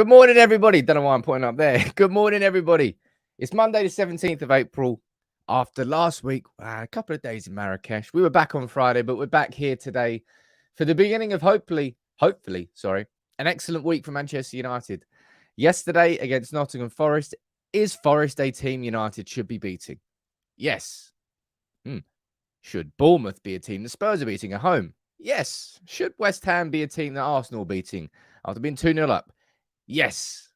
morning, everybody. Don't know why I'm pointing up there. Good morning, everybody. It's Monday, the 17th of April. After last week, a couple of days in Marrakesh. We were back on Friday, but we're back here today for the beginning of hopefully, an excellent week for Manchester United. Yesterday against Nottingham Forest, is Forest a team United should be beating? Yes. Should Bournemouth be a team the Spurs are beating at home? Yes. Should West Ham be a team that Arsenal are beating after being 2-0 up? Yes.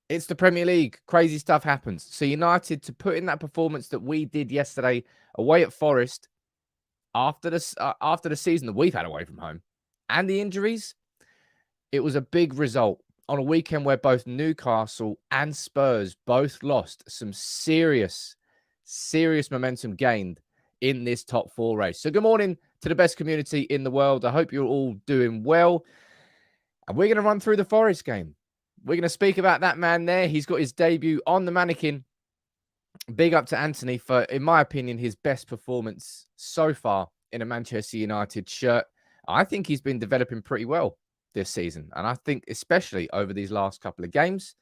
It's the Premier League. Crazy stuff happens. So United, to put in that performance that we did yesterday away at Forest after the season that we've had away from home and the injuries, it was a big result on a weekend where both Newcastle and Spurs both lost. Some serious momentum gained in this top four race. So good morning to the best community in the world. I hope you're all doing well. And we're going to run through the Forest game. We're going to speak about that man there. He's got his debut on the mannequin. Big up to Antony for, in my opinion, his best performance so far in a Manchester United shirt. I think he's been developing pretty well this season. And I think especially over these last couple of games.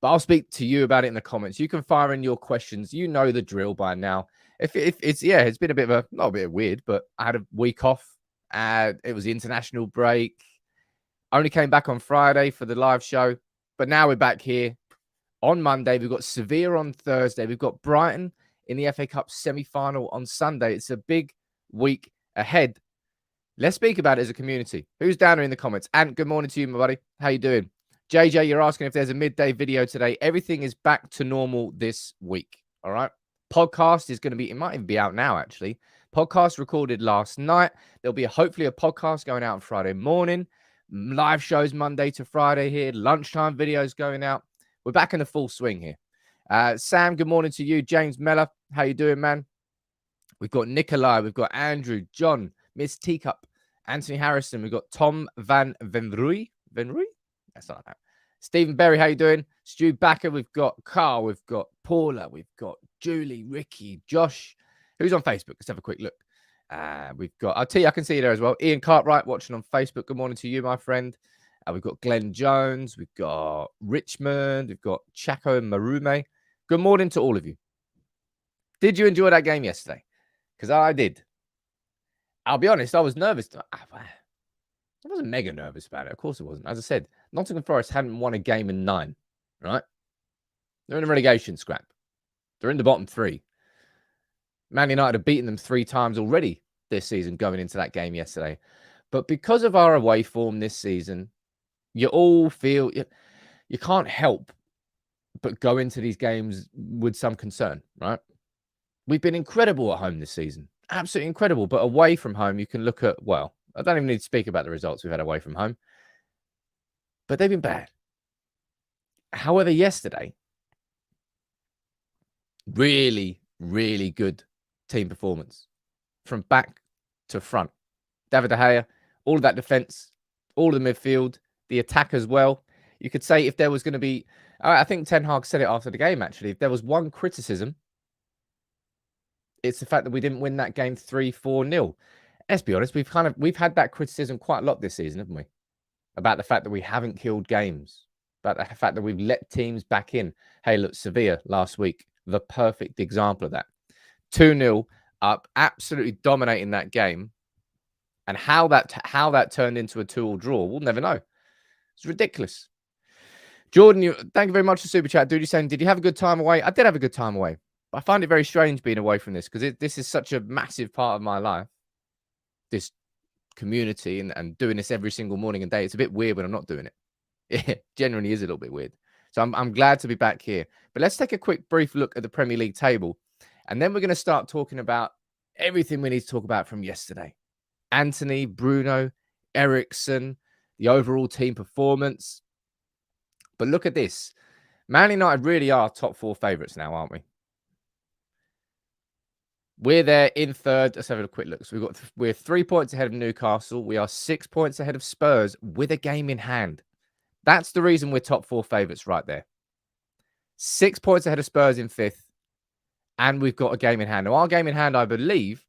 But I'll speak to you about it in the comments. You can fire in your questions. You know the drill by now. If it's been a bit of not a bit weird, but I had a week off. It was the international break. Only came back on Friday for the live show. But now we're back here on Monday. We've got Sevilla on Thursday. We've got Brighton in the FA Cup semi-final on Sunday. It's a big week ahead. Let's speak about it as a community. Who's down there in the comments? Ant, good morning to you, my buddy. How you doing? JJ, you're asking if there's a midday video today. Everything is back to normal this week. All right. Podcast is going to be, it might even be out now, actually. Podcast recorded last night. There'll be hopefully a podcast going out on Friday morning. Live shows Monday to Friday here. Lunchtime videos going out. We're back in the full swing here. Sam, good morning to you. James Meller, how you doing, man? We've got Nikolai. We've got Andrew, John, Miss Teacup, Anthony Harrison. We've got Tom Van Venrooy. Venrooy? That's not that. Stephen Berry, how you doing? Stu Backer. We've got Carl. We've got Paula. We've got Julie, Ricky, Josh. Who's on Facebook? Let's have a quick look. We've got, I can see you there as well. Ian Cartwright watching on Facebook. Good morning to you, my friend. We've got Glenn Jones. We've got Richmond. We've got Chaco Marume. Good morning to all of you. Did you enjoy that game yesterday? Because I did. I'll be honest, I was nervous. I wasn't mega nervous about it. Of course it wasn't. As I said, Nottingham Forest hadn't won a game in 9, right? They're in a relegation scrap. They're in the bottom 3. Man United have beaten them 3 times already this season going into that game yesterday. But because of our away form this season, you all feel you can't help but go into these games with some concern, right? We've been incredible at home this season. Absolutely incredible. But away from home, you can look at, well, I don't even need to speak about the results we've had away from home. But they've been bad. However, yesterday, really, really good team performance from back to front. David De Gea, all of that defense, all of the midfield, the attack as well. You could say if there was going to be, I think Ten Hag said it after the game, actually, if there was one criticism, it's the fact that we didn't win that game 3-4-0. Let's be honest, we've had that criticism quite a lot this season, haven't we? About the fact that we haven't killed games, about the fact that we've let teams back in. Hey, look, Sevilla last week, the perfect example of that. 2-0 up, absolutely dominating that game. And how that turned into a 2-2 draw, we'll never know. It's ridiculous. Jordan, thank you very much for Super Chat. Dude, you're saying, did you have a good time away? I did have a good time away. But I find it very strange being away from this because this is such a massive part of my life. This community and doing this every single morning and day. It's a bit weird when I'm not doing it. It generally is a little bit weird. So I'm glad to be back here. But let's take a quick brief look at the Premier League table. And then we're going to start talking about everything we need to talk about from yesterday. Antony, Bruno, Ericsson, the overall team performance. But look at this. Man United really are top 4 favourites now, aren't we? We're there in third. Let's have a quick look. So we're 3 points ahead of Newcastle. We are 6 points ahead of Spurs with a game in hand. That's the reason we're top 4 favourites right there. 6 points ahead of Spurs in 5th. And we've got a game in hand. Now, our game in hand, I believe,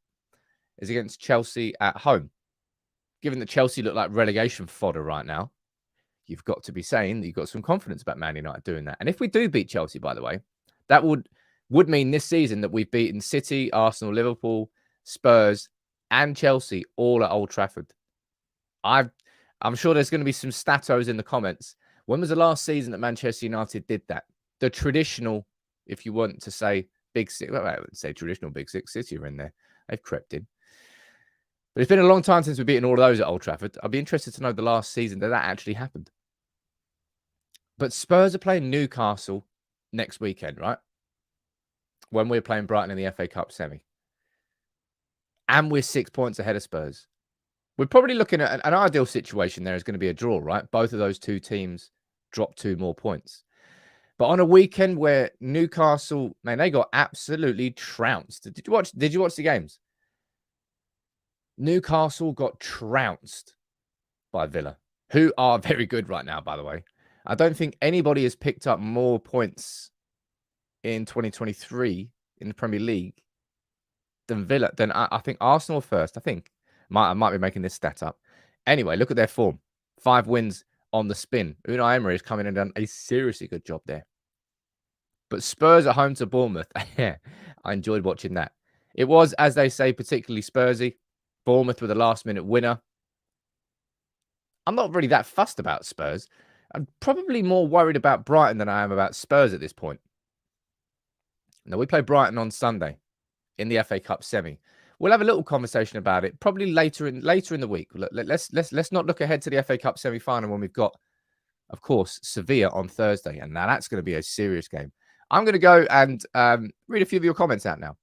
is against Chelsea at home. Given that Chelsea look like relegation fodder right now, you've got to be saying that you've got some confidence about Man United doing that. And if we do beat Chelsea, by the way, that would mean this season that we've beaten City, Arsenal, Liverpool, Spurs, and Chelsea all at Old Trafford. I'm sure there's going to be some statos in the comments. When was the last season that Manchester United did that? The traditional, if you want to say big six, well, I wouldn't say traditional big six. City are in there. They've crept in. But it's been a long time since we've beaten all of those at Old Trafford. I'd be interested to know the last season that actually happened. But Spurs are playing Newcastle next weekend, right? When we're playing Brighton in the FA Cup semi. And we're 6 points ahead of Spurs. We're probably looking at an ideal situation there is going to be a draw, right? Both of those two teams drop 2 more points. But on a weekend where Newcastle, man, they got absolutely trounced. Did you watch the games? Newcastle got trounced by Villa, who are very good right now, by the way. I don't think anybody has picked up more points in 2023 in the Premier League than Villa. Then I think Arsenal first. I might be making this stat up. Anyway, look at their form. 5 wins on the spin. Unai Emery has come in and done a seriously good job there. But Spurs at home to Bournemouth. I enjoyed watching that. It was, as they say, particularly Spursy. Bournemouth with a last-minute winner. I'm not really that fussed about Spurs. I'm probably more worried about Brighton than I am about Spurs at this point. Now, we play Brighton on Sunday in the FA Cup semi. We'll have a little conversation about it probably later in the week. Let's not look ahead to the FA Cup semi-final when we've got, of course, Sevilla on Thursday. And now that's going to be a serious game. I'm going to go and read a few of your comments out now.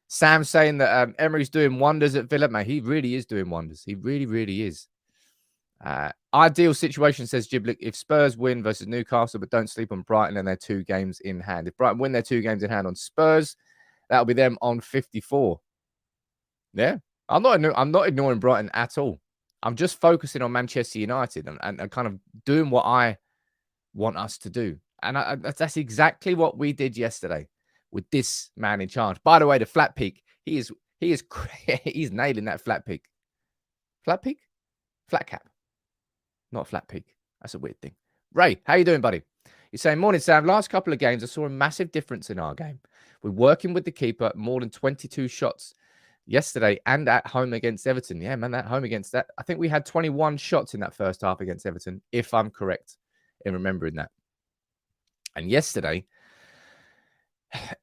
Sam saying that Emery's doing wonders at Villa. Man, he really is doing wonders. He really, really is. Ideal situation, says Giblik, if Spurs win versus Newcastle, but don't sleep on Brighton and their 2 games in hand. If Brighton win their 2 games in hand on Spurs, that'll be them on 54. Yeah, I'm not ignoring Brighton at all. I'm just focusing on Manchester United and kind of doing what I want us to do. And that's exactly what we did yesterday with this man in charge. By the way, the flat peak, he's nailing that flat peak. Flat peak? Flat cap. Not flat peak. That's a weird thing. Ray, how you doing, buddy? You're saying, morning, Sam. Last couple of games, I saw a massive difference in our game. We're working with the keeper, more than 22 shots yesterday and at home against Everton. Yeah, man, at home against that. I think we had 21 shots in that first half against Everton, if I'm correct in remembering that. And yesterday,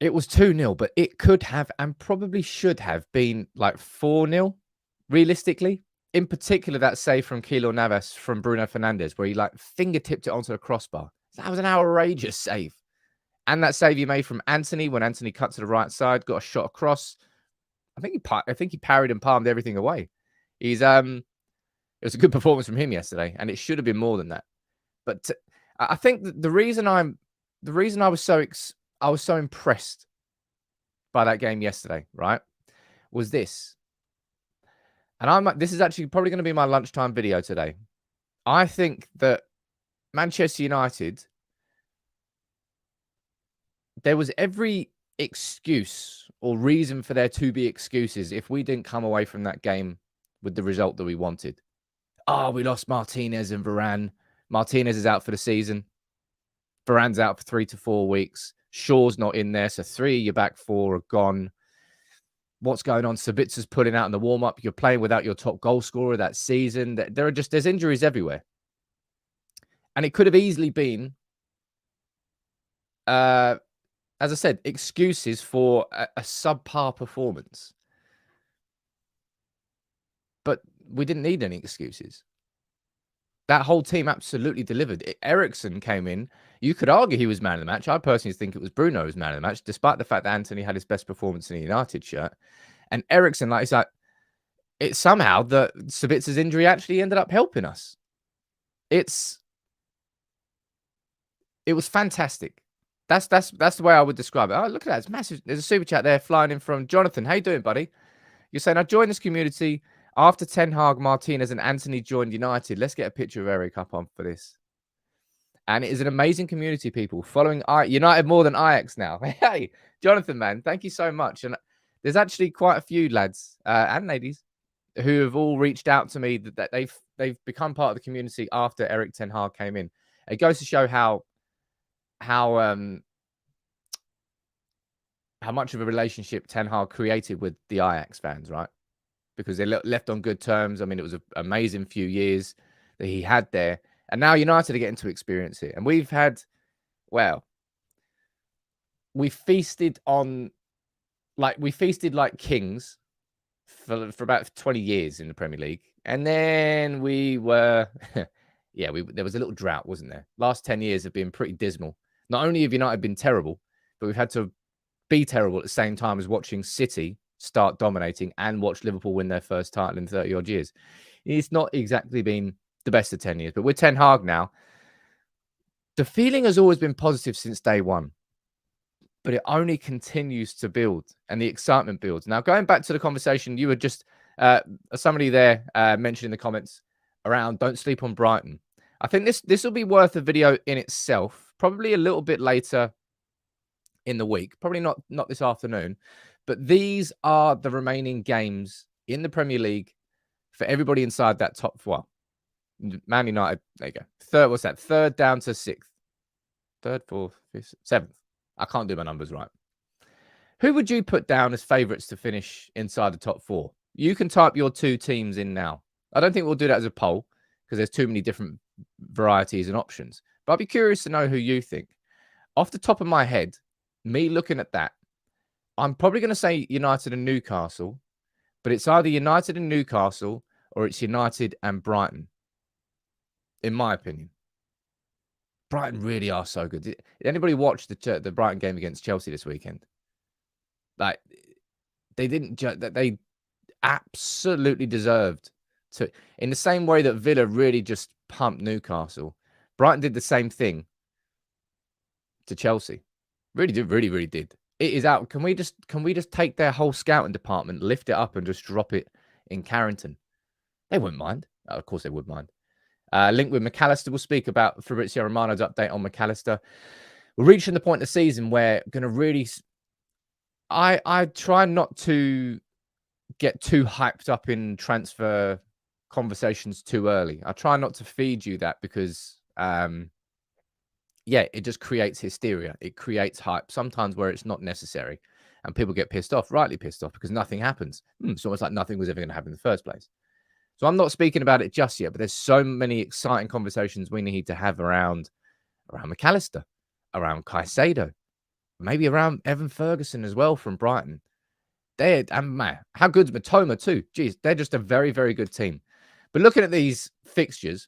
it was 2-0, but it could have and probably should have been like 4-0, realistically. In particular, that save from Keylor Navas from Bruno Fernandes, where he like fingertipped it onto the crossbar. That was an outrageous save. And that save he made from Antony when Antony cut to the right side, got a shot across. I think he parried and palmed everything away. It was a good performance from him yesterday, and it should have been more than that. But I think the reason I was so impressed by that game yesterday, right, was this. And this is actually probably going to be my lunchtime video today. I think that Manchester United, there was every excuse or reason for there to be excuses if we didn't come away from that game with the result that we wanted. Oh, we lost Martinez and Varane. Martinez is out for the season. Varane's out for 3 to 4 weeks. Shaw's not in there, so 3 of your back 4 are gone. What's going on? Sabitza's pulling out in the warm-up. You're playing without your top goal scorer that season. There's injuries everywhere. And it could have easily been, as I said, excuses for a subpar performance. But we didn't need any excuses. That whole team absolutely delivered. Eriksen came in. You could argue he was man of the match. I personally think it was Bruno who was man of the match, despite the fact that Antony had his best performance in a United shirt. And Eriksen, it's somehow that Sabitza's injury actually ended up helping us. It was fantastic. That's the way I would describe it. Oh, look at that. It's massive. There's a super chat there flying in from Jonathan. How you doing, buddy? You're saying, I joined this community after Ten Hag, Martinez and Antony joined United. Let's get a picture of Eric up on for this. And it is an amazing community, people. Following United more than Ajax now. Hey, Jonathan, man, thank you so much. And there's actually quite a few lads and ladies who have all reached out to me that they've become part of the community after Erik ten Hag came in. It goes to show how much of a relationship Ten Hag created with the Ajax fans, right? Because they left on good terms. I mean, it was an amazing few years that he had there. And now United are getting to experience it. And we feasted like kings for about 20 years in the Premier League. And then we were, there was a little drought, wasn't there? Last 10 years have been pretty dismal. Not only have United been terrible, but we've had to be terrible at the same time as watching City start dominating and watch Liverpool win their first title in 30 odd years. It's not exactly been the best of 10 years, but with Ten Hag now, the feeling has always been positive since day one, but it only continues to build and the excitement builds. Now, going back to the conversation, you were just, somebody there mentioned in the comments around don't sleep on Brighton. I think this will be worth a video in itself, probably a little bit later in the week, probably not this afternoon, but these are the remaining games in the Premier League for everybody inside that top four. Man United, there you go. Third down to sixth. Third, fourth, fifth, seventh. I can't do my numbers right. Who would you put down as favourites to finish inside the top four? You can type your two teams in now. I don't think we'll do that as a poll because there's too many different varieties and options. But I'd be curious to know who you think. Off the top of my head, me looking at that, I'm probably going to say United and Newcastle, but it's either United and Newcastle or it's United and Brighton, in my opinion. Brighton really are so good. Did anybody watch the Brighton game against Chelsea this weekend? Like, they absolutely deserved to, in the same way that Villa really just pumped Newcastle. Brighton did the same thing to Chelsea. Really did. It is out. Can we just take their whole scouting department, lift it up, and just drop it in Carrington? They wouldn't mind. Of course, they would mind. Linked with McAllister. We'll speak about Fabrizio Romano's update on McAllister. We're reaching the point of the season where going to really. I try not to get too hyped up in transfer conversations too early. I try not to feed you that because. It just creates hysteria. It creates hype, sometimes where it's not necessary. And people get pissed off, rightly pissed off, because nothing happens. It's almost like nothing was ever going to happen in the first place. So I'm not speaking about it just yet, but there's so many exciting conversations we need to have around McAllister, around Caicedo, maybe around Evan Ferguson as well from Brighton. How good's Matoma too? Jeez, they're just a very, very good team. But looking at these fixtures,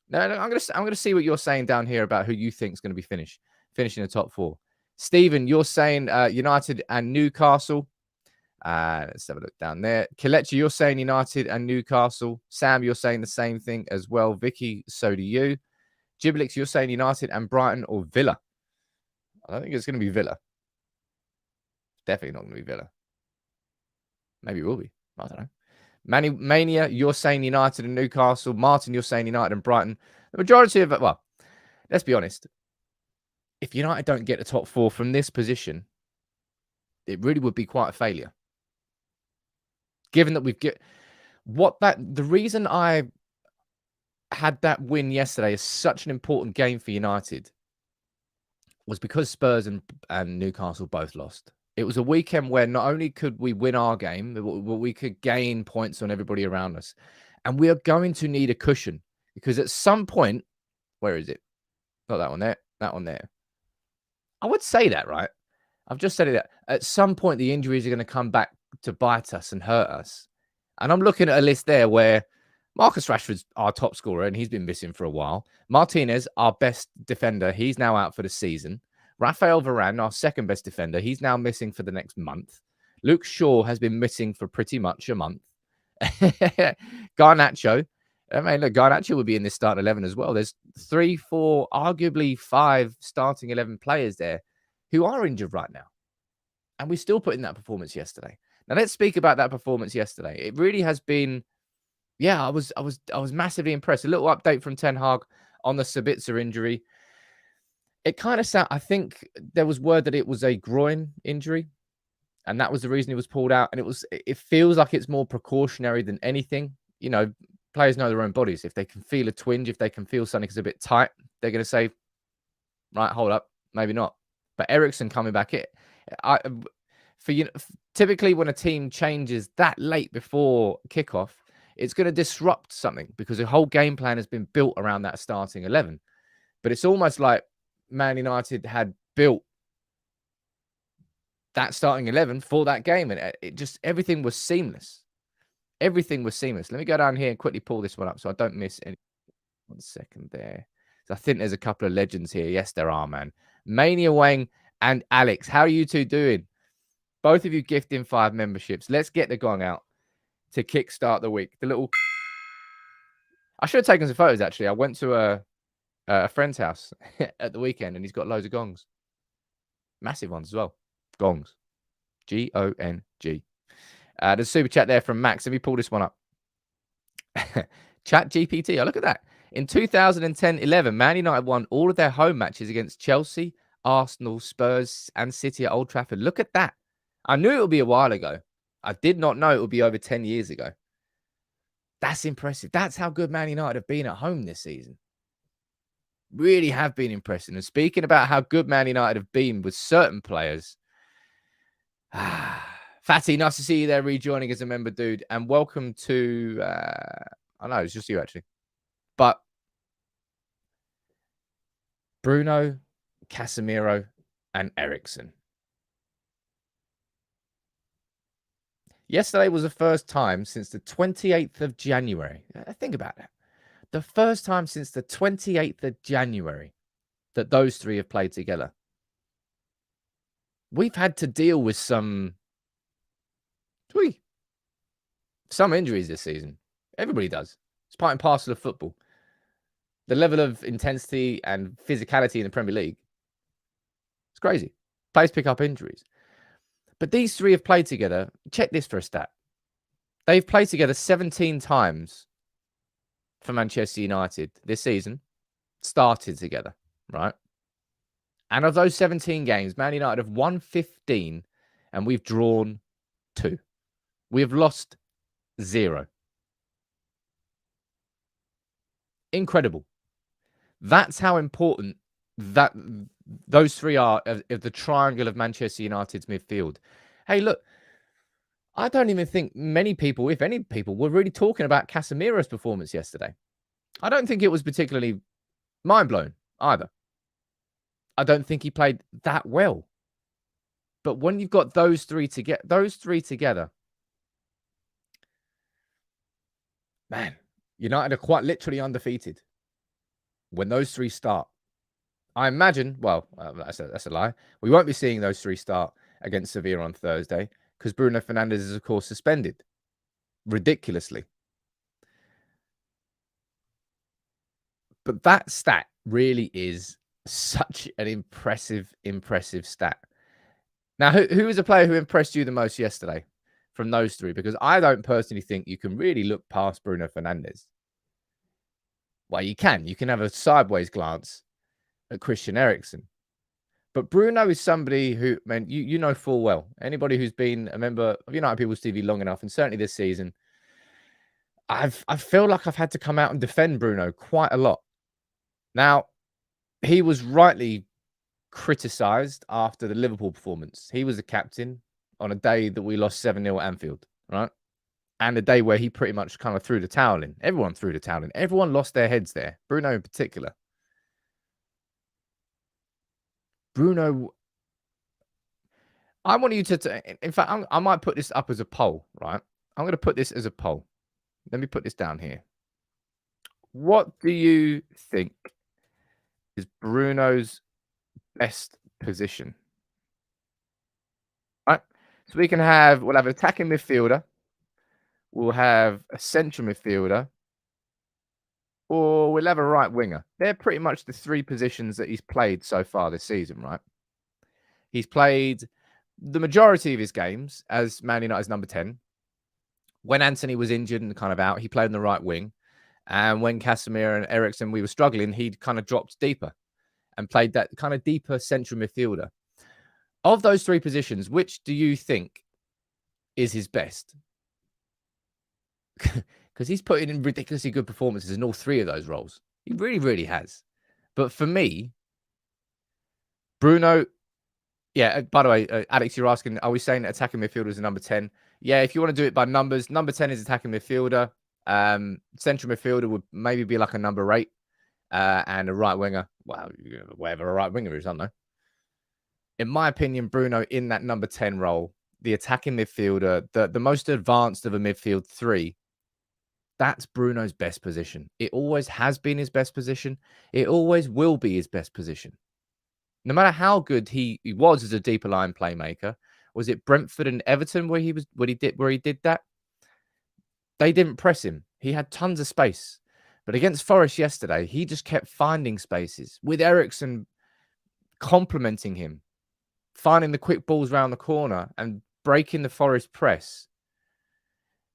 no, I'm gonna see what you're saying down here about who you think is going to be finishing the top four. Stephen, you're saying United and Newcastle. Let's have a look down there. Kelechi, you're saying United and Newcastle. Sam, you're saying the same thing as well. Vicky, so do you. Giblix, you're saying United and Brighton or Villa. I don't think it's going to be Villa. Definitely not going to be Villa. Maybe it will be. I don't know. Mania, you're saying United and Newcastle. Martin, you're saying United and Brighton. The majority of it, well, let's be honest. If United don't get the top four from this position, it really would be quite a failure. Given that the reason I had that win yesterday is such an important game for United was because Spurs and Newcastle both lost. It was a weekend where not only could we win our game, but we could gain points on everybody around us. And we are going to need a cushion because at some point, where is it? Not that one there, that one there. I would say that, right? I've just said it. At some point, the injuries are going to come back to bite us and hurt us. And I'm looking at a list there where Marcus Rashford's our top scorer and he's been missing for a while. Martinez, our best defender, he's now out for the season. Rafael Varane, our second best defender, he's now missing for the next month. Luke Shaw has been missing for pretty much a month. Garnacho. I mean, look, Garnacho would be in this starting 11 as well. There's 3, 4, arguably 5 starting 11 players there who are injured right now. And we still put in that performance yesterday. Now, let's speak about that performance yesterday. It really has been, I was massively impressed. A little update from Ten Hag on the Sabitzer injury. It kind of sounded, I think there was word that it was a groin injury. And that was the reason he was pulled out. And it feels like it's more precautionary than anything. You know, players know their own bodies. If they can feel a twinge, if they can feel something is a bit tight, they're going to say, right, hold up, maybe not. But Eriksen coming back, typically when a team changes that late before kickoff, it's going to disrupt something because the whole game plan has been built around that starting 11. But it's almost like Man United had built that starting 11 for that game, and everything was seamless. Everything was seamless. Let me go down here and quickly pull this one up so I don't miss any. 1 second there. So I think there's a couple of legends here. Yes, there are, man. Mania Wang and Alex. How are you two doing? Both of you gifting 5 memberships. Let's get the gong out to kickstart the week. I should have taken some photos, actually. I went to a friend's house at the weekend, and he's got loads of gongs. Massive ones as well. Gongs. G-O-N-G. There's a super chat there from Max. Let me pull this one up. Chat GPT. Oh, look at that. In 2010-11, Man United won all of their home matches against Chelsea, Arsenal, Spurs, and City at Old Trafford. Look at that. I knew it would be a while ago. I did not know it would be over 10 years ago. That's impressive. That's how good Man United have been at home this season. Really have been impressive. And speaking about how good Man United have been with certain players, Fatty, nice to see you there rejoining as a member, dude. And welcome to, I know, it's just you actually. But Bruno, Casemiro, and Eriksen. Yesterday was the first time since the 28th of January. Think about that. The first time since the 28th of January that those three have played together. We've had to deal with some injuries this season. Everybody does. It's part and parcel of football. The level of intensity and physicality in the Premier League, it's crazy. Players pick up injuries. But these three have played together. Check this for a stat. They've played together 17 times for Manchester United this season, started together, right? And of those 17 games, Man United have won 15 and we've drawn 2. We've lost 0. Incredible. That's how important that those three are of the triangle of Manchester United's midfield. Hey, look, I don't even think many people, if any people, were really talking about Casemiro's performance yesterday. I don't think it was particularly mind-blowing either. I don't think he played that well. But when you've got those three together, man, United are quite literally undefeated when those three start. I imagine, well, that's a lie. We won't be seeing those three start against Sevilla on Thursday because Bruno Fernandes is, of course, suspended. Ridiculously. But that stat really is such an impressive stat. Now, who is a player who impressed you the most yesterday from those three? Because I don't personally think you can really look past Bruno Fernandes. Well, you can. You can have a sideways glance at Christian Eriksen. But Bruno is somebody who, man, you know full well. Anybody who's been a member of United People's TV long enough, and certainly this season, I feel like I've had to come out and defend Bruno quite a lot. Now, he was rightly criticised after the Liverpool performance. He was the captain on a day that we lost 7-0 at Anfield, right? And a day where he pretty much kind of threw the towel in. Everyone threw the towel in. Everyone lost their heads there. Bruno in particular. Bruno, I want you to in fact, I might put this up as a poll, right? I'm going to put this as a poll. Let me put this down here. What do you think is Bruno's best position? Right? So we'll have an attacking midfielder. We'll have a central midfielder. Or we'll have a right winger. They're pretty much the 3 positions that he's played so far this season, right? He's played the majority of his games as Man United's number 10. When Antony was injured and kind of out, he played on the right wing. And when Casemiro and Eriksen, we were struggling, he'd kind of dropped deeper and played that kind of deeper central midfielder. Of those three positions, which do you think is his best? Because he's putting in ridiculously good performances in all three of those roles. He really, really has. But for me, Bruno, yeah, by the way, Alex, you're asking, are we saying that attacking midfielder is a number 10? Yeah, if you want to do it by numbers, number 10 is attacking midfielder. Central midfielder would maybe be like a number 8. And a right winger. Well, whatever a right winger is, I don't know. In my opinion, Bruno in that number 10 role, the attacking midfielder, the most advanced of a midfield 3, that's Bruno's best position. It always has been his best position. It always will be his best position. No matter how good he was as a deeper line playmaker, was it Brentford and Everton where he did that? They didn't press him. He had tons of space. But against Forest yesterday, he just kept finding spaces with Eriksen complimenting him, finding the quick balls around the corner and breaking the Forest press.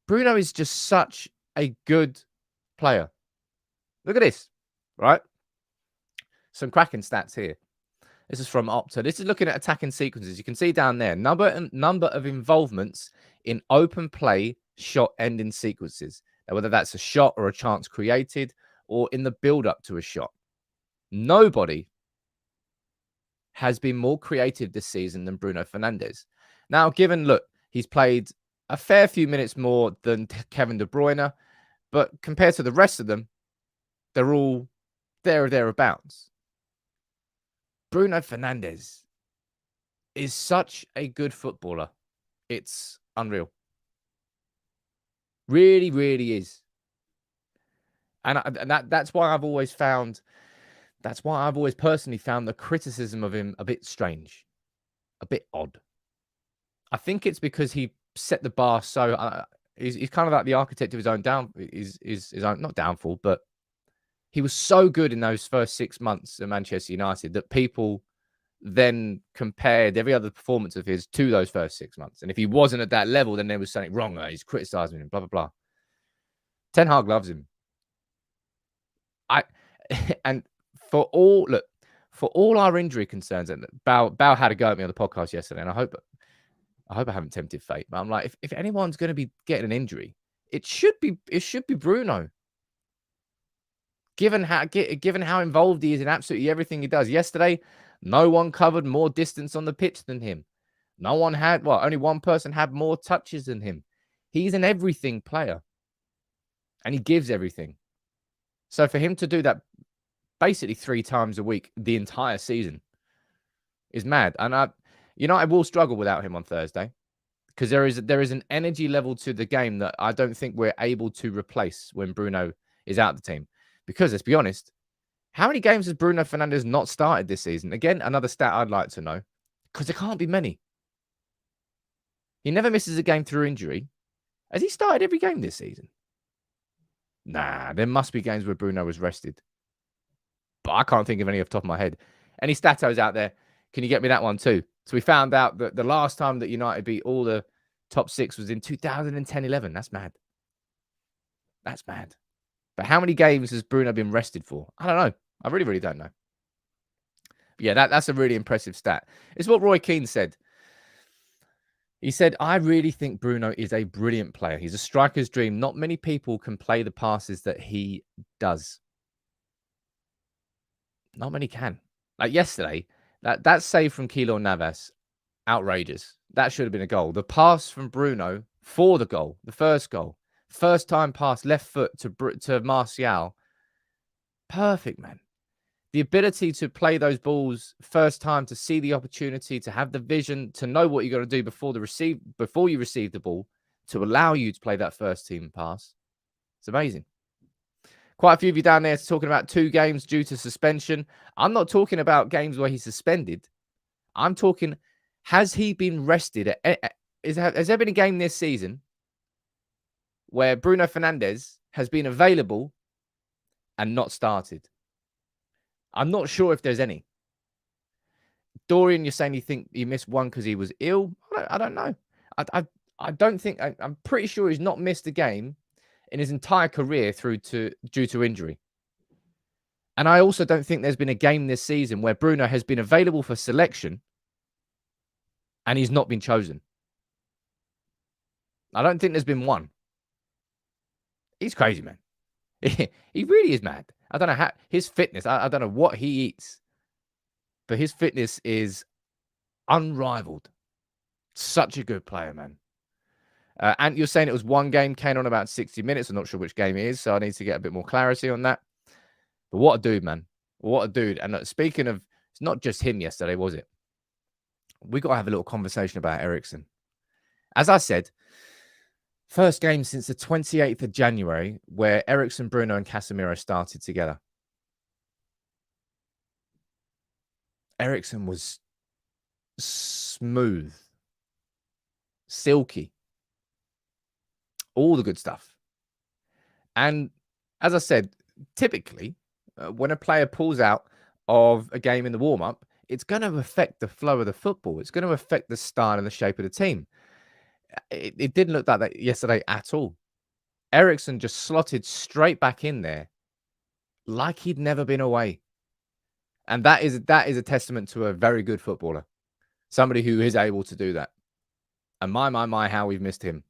Bruno is just such a good player. Look at this, right? Some cracking stats here. This is from Opta. This is looking at attacking sequences. You can see down there, number of involvements in open play shot ending sequences. Now, whether that's a shot or a chance created or in the build-up to a shot. Nobody has been more creative this season than Bruno Fernandes. Now, look, he's played a fair few minutes more than Kevin De Bruyne, but compared to the rest of them, they're all there or thereabouts. Bruno Fernandes is such a good footballer. It's unreal. Really, really is. And that's why I've always personally found the criticism of him a bit strange, a bit odd. I think it's because he set the bar so he's kind of like the architect of his own not downfall, but he was so good in those first 6 months at Manchester United that people then compared every other performance of his to those first 6 months. And if he wasn't at that level, then there was something wrong. He's criticizing him, blah, blah, blah. Ten Hag loves him. And for all our injury concerns, and Bao had a go at me on the podcast yesterday, and I hope I haven't tempted fate. But I'm like, if anyone's going to be getting an injury, it should be Bruno. Given how involved he is in absolutely everything he does. Yesterday, no one covered more distance on the pitch than him. Only one person had more touches than him. He's an everything player. And he gives everything. So for him to do that basically 3 times a week the entire season is mad. And I will struggle without him on Thursday because there is an energy level to the game that I don't think we're able to replace when Bruno is out of the team. Because let's be honest, how many games has Bruno Fernandes not started this season? Again, another stat I'd like to know, because there can't be many. He never misses a game through injury. Has he started every game this season? Nah, there must be games where Bruno was rested. But I can't think of any off the top of my head. Any statos out there? Can you get me that one too? So we found out that the last time that United beat all the top 6 was in 2010-11. That's mad. That's mad. But how many games has Bruno been rested for? I don't know. I really, really don't know. But yeah, that's a really impressive stat. It's what Roy Keane said. He said, I really think Bruno is a brilliant player. He's a striker's dream. Not many people can play the passes that he does. Not many can. Like yesterday, that save from Keylor Navas, outrageous. That should have been a goal. The pass from Bruno for the goal, the first goal. First time pass, left foot to Martial. Perfect, man. The ability to play those balls first time, to see the opportunity, to have the vision, to know what you got to do before you receive the ball, to allow you to play that first team pass. It's amazing. Quite a few of you down there talking about 2 games due to suspension. I'm not talking about games where he's suspended. I'm talking, has he been rested? Has there been a game this season where Bruno Fernandes has been available and not started? I'm not sure if there's any. Dorian, you're saying you think he missed one because he was ill? I don't know. I don't think. I'm pretty sure he's not missed a game in his entire career due to injury. And I also don't think there's been a game this season where Bruno has been available for selection and he's not been chosen. I don't think there's been one. He's crazy, man. He really is mad. I don't know how his fitness. I don't know what he eats, but his fitness is unrivaled. Such a good player, man. And you're saying it was one game, came on about 60 minutes. I'm not sure which game it is, so I need to get a bit more clarity on that. But what a dude, man. What a dude. And speaking of, it's not just him yesterday, was it? We got to have a little conversation about Eriksen. As I said, first game since the 28th of January where Eriksen, Bruno and Casemiro started together. Eriksen was smooth, silky, all the good stuff. And as I said, typically, when a player pulls out of a game in the warm-up, it's going to affect the flow of the football. It's going to affect the style and the shape of the team. It didn't look like that yesterday at all. Eriksen just slotted straight back in there like he'd never been away. And that is a testament to a very good footballer. Somebody who is able to do that. And my, how we've missed him.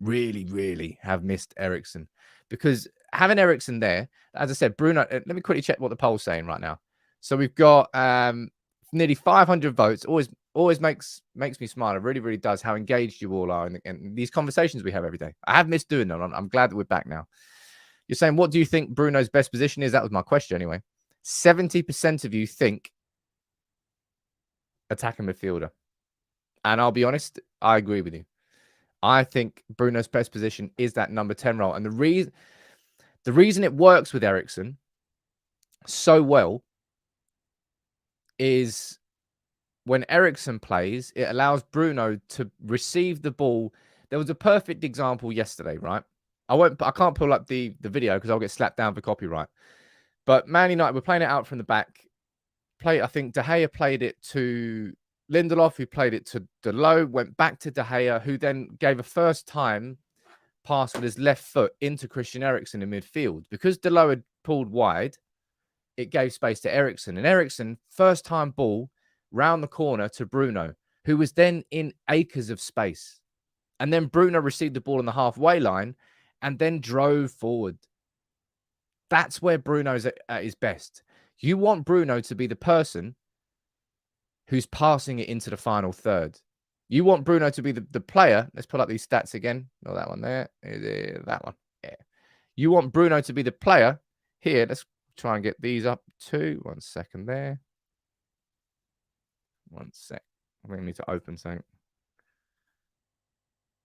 Really, really have missed Eriksen. Because having Eriksen there, as I said, Bruno, let me quickly check what the poll's saying right now. So we've got nearly 500 votes. Always makes me smile. It really, really does how engaged you all are in these conversations we have every day. I have missed doing them. I'm glad that we're back now. You're saying, what do you think Bruno's best position is? That was my question anyway. 70% of you think attacking midfielder. And I'll be honest, I agree with you. I think Bruno's best position is that number 10 role. And the reason it works with Eriksen so well is when Eriksen plays, it allows Bruno to receive the ball. There was a perfect example yesterday, right? I can't pull up the video because I'll get slapped down for copyright. But Man United were playing it out from the back. I think De Gea played it to Lindelof, who played it to Dalot, went back to De Gea, who then gave a first-time pass with his left foot into Christian Eriksen in midfield. Because Dalot had pulled wide, it gave space to Eriksen. And Eriksen, first-time ball, round the corner to Bruno, who was then in acres of space. And then Bruno received the ball on the halfway line and then drove forward. That's where Bruno's at his best. You want Bruno to be the person who's passing it into the final third. You want Bruno to be the player. Let's pull up these stats again. Not that one there. That one. Yeah. You want Bruno to be the player. Here, let's try and get these up too. 1 second there. 1 sec. I think I need to open something.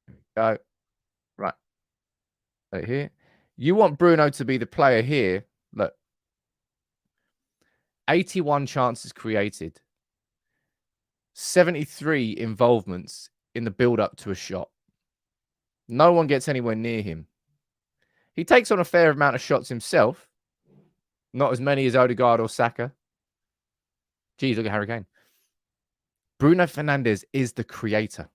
There we go. Right. Right here. You want Bruno to be the player here. Look. 81 chances created. 73 involvements in the build-up to a shot. No one gets anywhere near him. He takes on a fair amount of shots himself. Not as many as Odegaard or Saka. Geez, look at Harry Kane. Bruno Fernandes is the creator.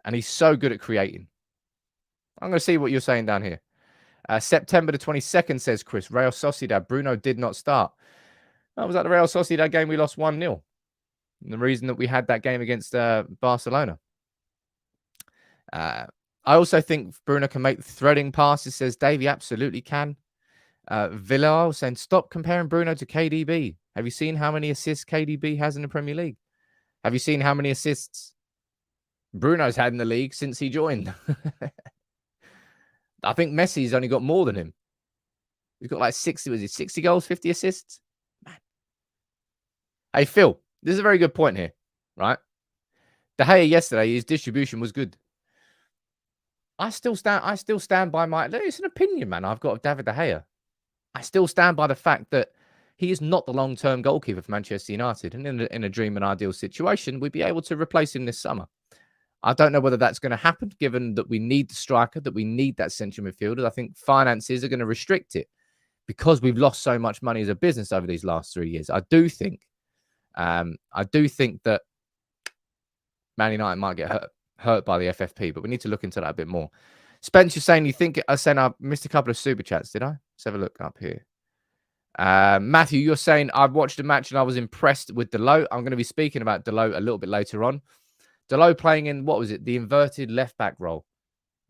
And he's so good at creating. I'm going to see what you're saying down here. September the 22nd, says Chris. Real Sociedad. Bruno did not start. That was at the Real Sociedad game we lost 1-0. And the reason that we had that game against Barcelona. I also think Bruno can make threading passes, says Dave. He absolutely can. Villar saying, stop comparing Bruno to KDB. Have you seen how many assists KDB has in the Premier League? Have you seen how many assists Bruno's had in the league since he joined? I think Messi's only got more than him. He's got like 60 goals, 50 assists? Man. Hey, Phil, this is a very good point here, right? De Gea yesterday, his distribution was good. I still stand by my... It's an opinion, man, I've got of David De Gea. I still stand by the fact that he is not the long-term goalkeeper for Manchester United. And in a dream and ideal situation, we'd be able to replace him this summer. I don't know whether that's going to happen, given that we need the striker, that we need that central midfielder. I think finances are going to restrict it because we've lost so much money as a business over these last 3 years. I do think that Man United might get hurt by the FFP, but we need to look into that a bit more. Spence, you're saying you think I missed a couple of super chats, did I? Let's have a look up here. Matthew, you're saying I've watched a match and I was impressed with Dalot. I'm going to be speaking about Dalot a little bit later on. Dalot playing in, what was it, the inverted left back role.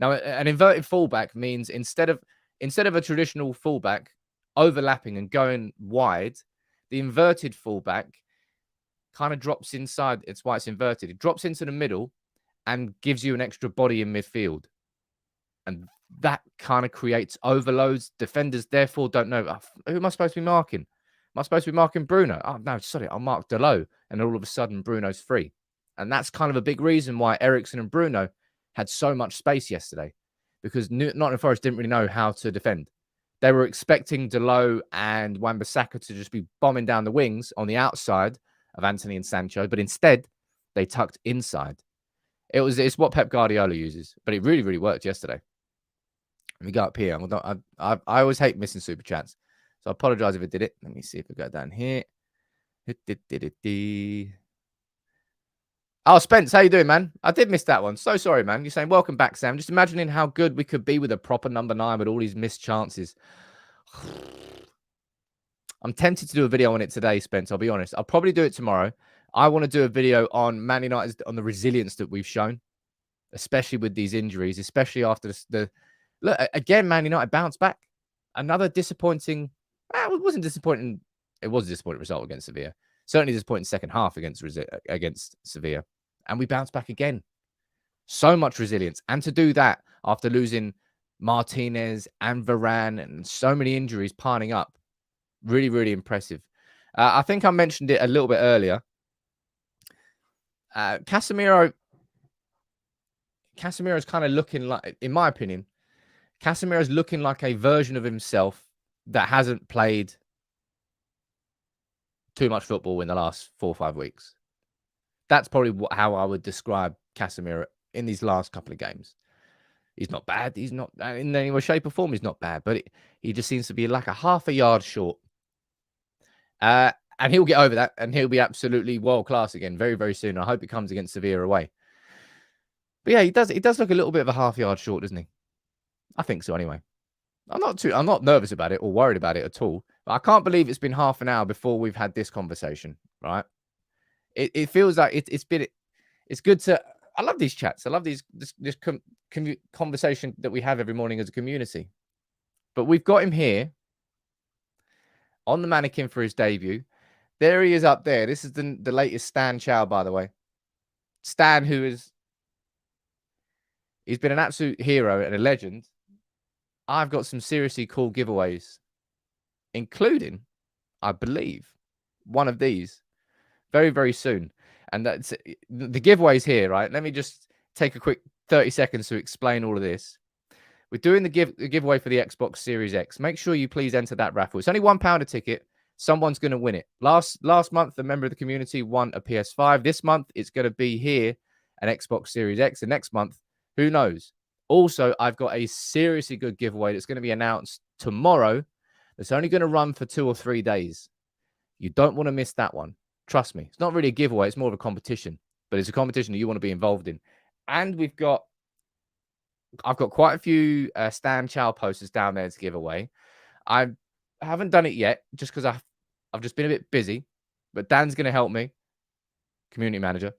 Now, an inverted fullback means instead of a traditional fullback overlapping and going wide, the inverted fullback kind of drops inside. It's why it's inverted. It drops into the middle and gives you an extra body in midfield. And that kind of creates overloads. Defenders, therefore, don't know, who am I supposed to be marking? Am I supposed to be marking Bruno? Oh, no, sorry, I'll mark Dalot. And all of a sudden, Bruno's free. And that's kind of a big reason why Eriksen and Bruno had so much space yesterday, because Nottingham Forest didn't really know how to defend. They were expecting Dalot and Wan-Bissaka to just be bombing down the wings on the outside of Antony and Sancho, but instead, they tucked inside. It's what Pep Guardiola uses, but it really, really worked yesterday. Let me go up here. I always hate missing super chats, so I apologize if it did it. Let me see if I go down here. Oh, Spence, how you doing, man? I did miss that one. So sorry, man. You're saying, welcome back, Sam. Just imagining how good we could be with a proper number 9 with all these missed chances. I'm tempted to do a video on it today, Spence. I'll be honest. I'll probably do it tomorrow. I want to do a video on Man United, on the resilience that we've shown, especially with these injuries, especially after the look, again, Man United bounced back. Another disappointing, it wasn't disappointing. It was a disappointing result against Sevilla. Certainly disappointing second half against Sevilla. And we bounced back again. So much resilience. And to do that after losing Martinez and Varane and so many injuries piling up. Really, really impressive. I think I mentioned it a little bit earlier. Casemiro is kind of looking like, in my opinion, Casemiro is looking like a version of himself that hasn't played too much football in the last 4 or 5 weeks. That's probably how I would describe Casemiro in these last couple of games. He's not bad. He's not in any way, shape, or form. He's not bad, but he just seems to be like a half a yard short. And he'll get over that, and he'll be absolutely world class again very, very soon. I hope it comes against Sevilla away. But yeah, he does look a little bit of a half yard short, doesn't he? I think so anyway. I'm not nervous about it or worried about it at all. But I can't believe it's been half an hour before we've had this conversation, right? It feels like it's good to. I love these chats. I love this conversation that we have every morning as a community. But we've got him here on the mannequin for his debut. There he is up there. This is the latest Stan Chow, by the way. Stan, he's been an absolute hero and a legend. I've got some seriously cool giveaways, including, I believe, one of these very, very soon. And that's the giveaways here, right? Let me just take a quick 30 seconds to explain all of this. We're doing the giveaway for the Xbox Series X. Make sure you please enter that raffle. It's only £1 a ticket. Someone's going to win it. Last month, a member of the community won a PS5. This month, it's going to be here, an Xbox Series X. And next month, who knows? Also, I've got a seriously good giveaway that's going to be announced tomorrow. It's only going to run for 2 or 3 days. You don't want to miss that one. Trust me. It's not really a giveaway. It's more of a competition. But it's a competition that you want to be involved in. And I've got quite a few Stan Chow posters down there to give away. I haven't done it yet just because I've just been a bit busy. But Dan's going to help me. Community manager.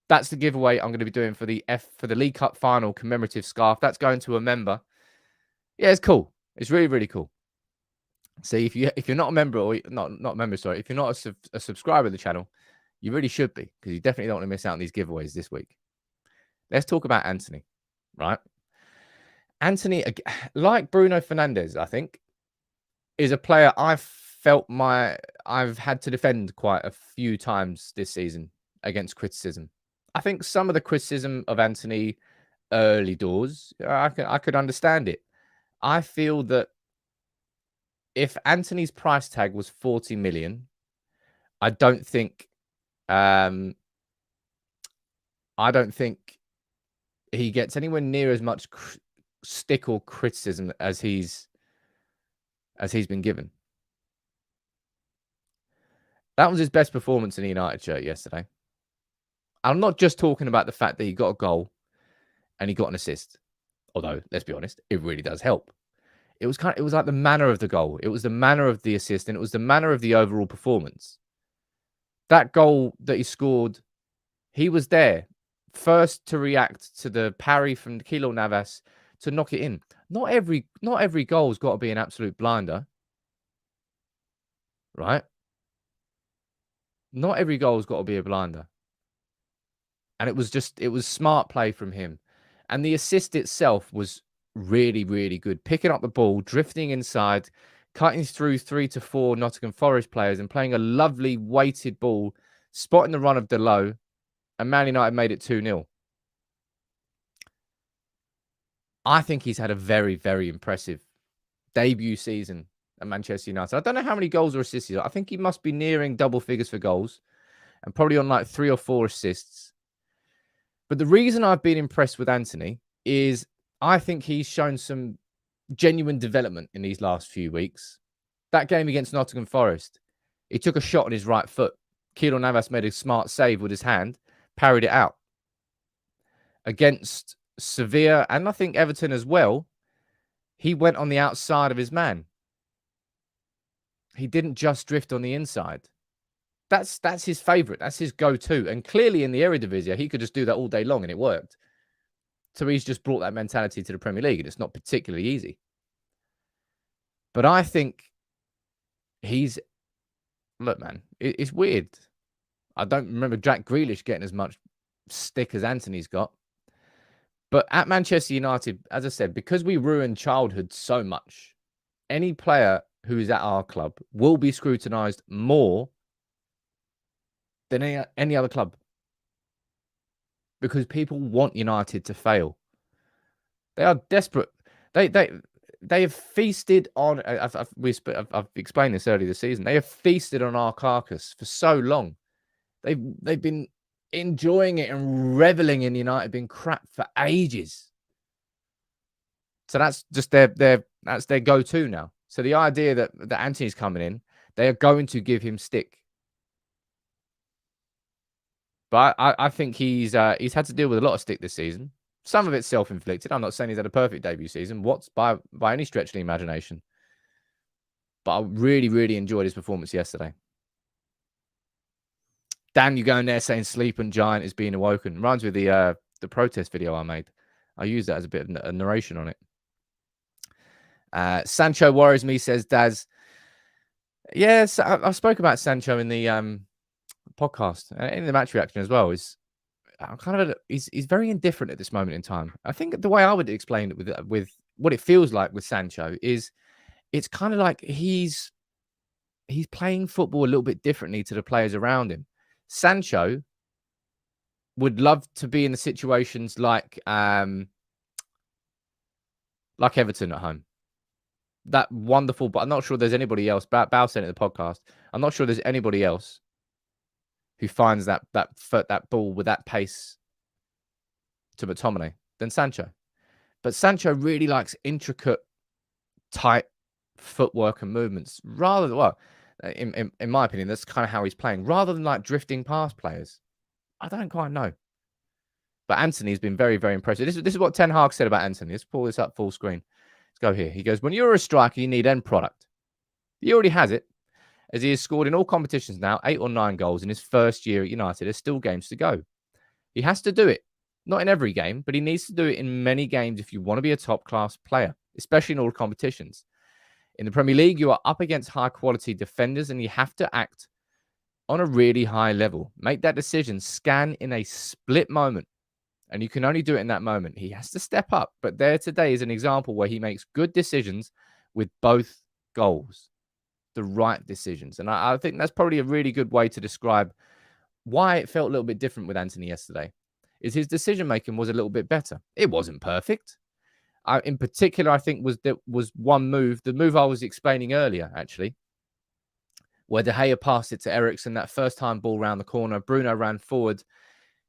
That's the giveaway I'm going to be doing for the League Cup final commemorative scarf. That's going to a member. Yeah, it's cool. It's really, really cool. See, if you're not a member, or not a member, sorry, if you're not a subscriber to the channel, you really should be, because you definitely don't want to miss out on these giveaways this week. Let's talk about Antony, right? Antony, like Bruno Fernandes, I think, is a player I've had to defend quite a few times this season against criticism. I think some of the criticism of Antony early doors, I could understand it. I feel that if Antony's price tag was 40 million, I don't think he gets anywhere near as much stick or criticism as he's been given. That was his best performance in the United shirt yesterday. I'm not just talking about the fact that he got a goal and he got an assist. Although, let's be honest, it really does help. it was like the manner of the goal. It was the manner of the assist, and it was the manner of the overall performance. That goal that he scored, he was there first to react to the parry from Keylor Navas to knock it in. Not every goal's got to be an absolute blinder, right? Not every goal's got to be a blinder. And it was smart play from him. And the assist itself was really, really good. Picking up the ball, drifting inside, cutting through 3 to 4 Nottingham Forest players and playing a lovely weighted ball, spotting the run of Delo, and Man United made it 2-0. I think he's had a very, very impressive debut season at Manchester United. I don't know how many goals or assists he's got. I think he must be nearing double figures for goals and probably on like 3 or 4 assists. But the reason I've been impressed with Antony is I think he's shown some genuine development in these last few weeks. That game against Nottingham Forest, he took a shot on his right foot. Keylor Navas made a smart save with his hand, parried it out. Against Sevilla and I think Everton as well, he went on the outside of his man. He didn't just drift on the inside. That's his favourite. That's his go-to. And clearly in the Eredivisie, he could just do that all day long and it worked. So he's just brought that mentality to the Premier League and it's not particularly easy. But I think look, man, it's weird. I don't remember Jack Grealish getting as much stick as Antony's got. But at Manchester United, as I said, because we ruined childhood so much, any player who is at our club will be scrutinised more than any other club. Because people want United to fail. They are desperate. They have feasted on. I've explained this earlier this season. They have feasted on our carcass for so long. They've been enjoying it and reveling in United being crap for ages. So that's just their go-to now. So the idea that Antony's coming in, they are going to give him stick. But I think he's had to deal with a lot of stick this season. Some of it's self-inflicted. I'm not saying he's had a perfect debut season. What's by any stretch of the imagination. But I really, really enjoyed his performance yesterday. Dan, you going there saying Sleeping Giant is being awoken. Reminds me of the protest video I made. I use that as a bit of a narration on it. Sancho worries me, says Daz. Yes, I spoke about Sancho in the podcast in the match reaction as well. He's very indifferent at this moment in time. I think the way I would explain it with what it feels like with Sancho is it's kind of like he's playing football a little bit differently to the players around him. Sancho would love to be in the situations like Everton at home. That wonderful, but I'm not sure there's anybody else. Bao said it in the podcast. I'm not sure there's anybody else who finds that ball with that pace to McTominay than Sancho. But Sancho really likes intricate, tight footwork and movements. Rather than, in my opinion, that's kind of how he's playing. Rather than like drifting past players. I don't quite know. But Antony's been very, very impressive. This is what Ten Hag said about Antony. Let's pull this up full screen. Let's go here. He goes, when you're a striker, you need end product. He already has it, as he has scored in all competitions now 8 or 9 goals in his first year at United. There's still games to go. He has to do it. Not in every game, but he needs to do it in many games if you want to be a top-class player, especially in all competitions. In the Premier League, you are up against high-quality defenders and you have to act on a really high level. Make that decision. Scan in a split moment. And you can only do it in that moment. He has to step up. But there today is an example where he makes good decisions with both goals. The right decisions. And I think that's probably a really good way to describe why it felt a little bit different with Antony yesterday. Is his decision-making was a little bit better. It wasn't perfect. In particular, I think was one move, the move I was explaining earlier, actually, where De Gea passed it to Eriksen, that first-time ball round the corner. Bruno ran forward,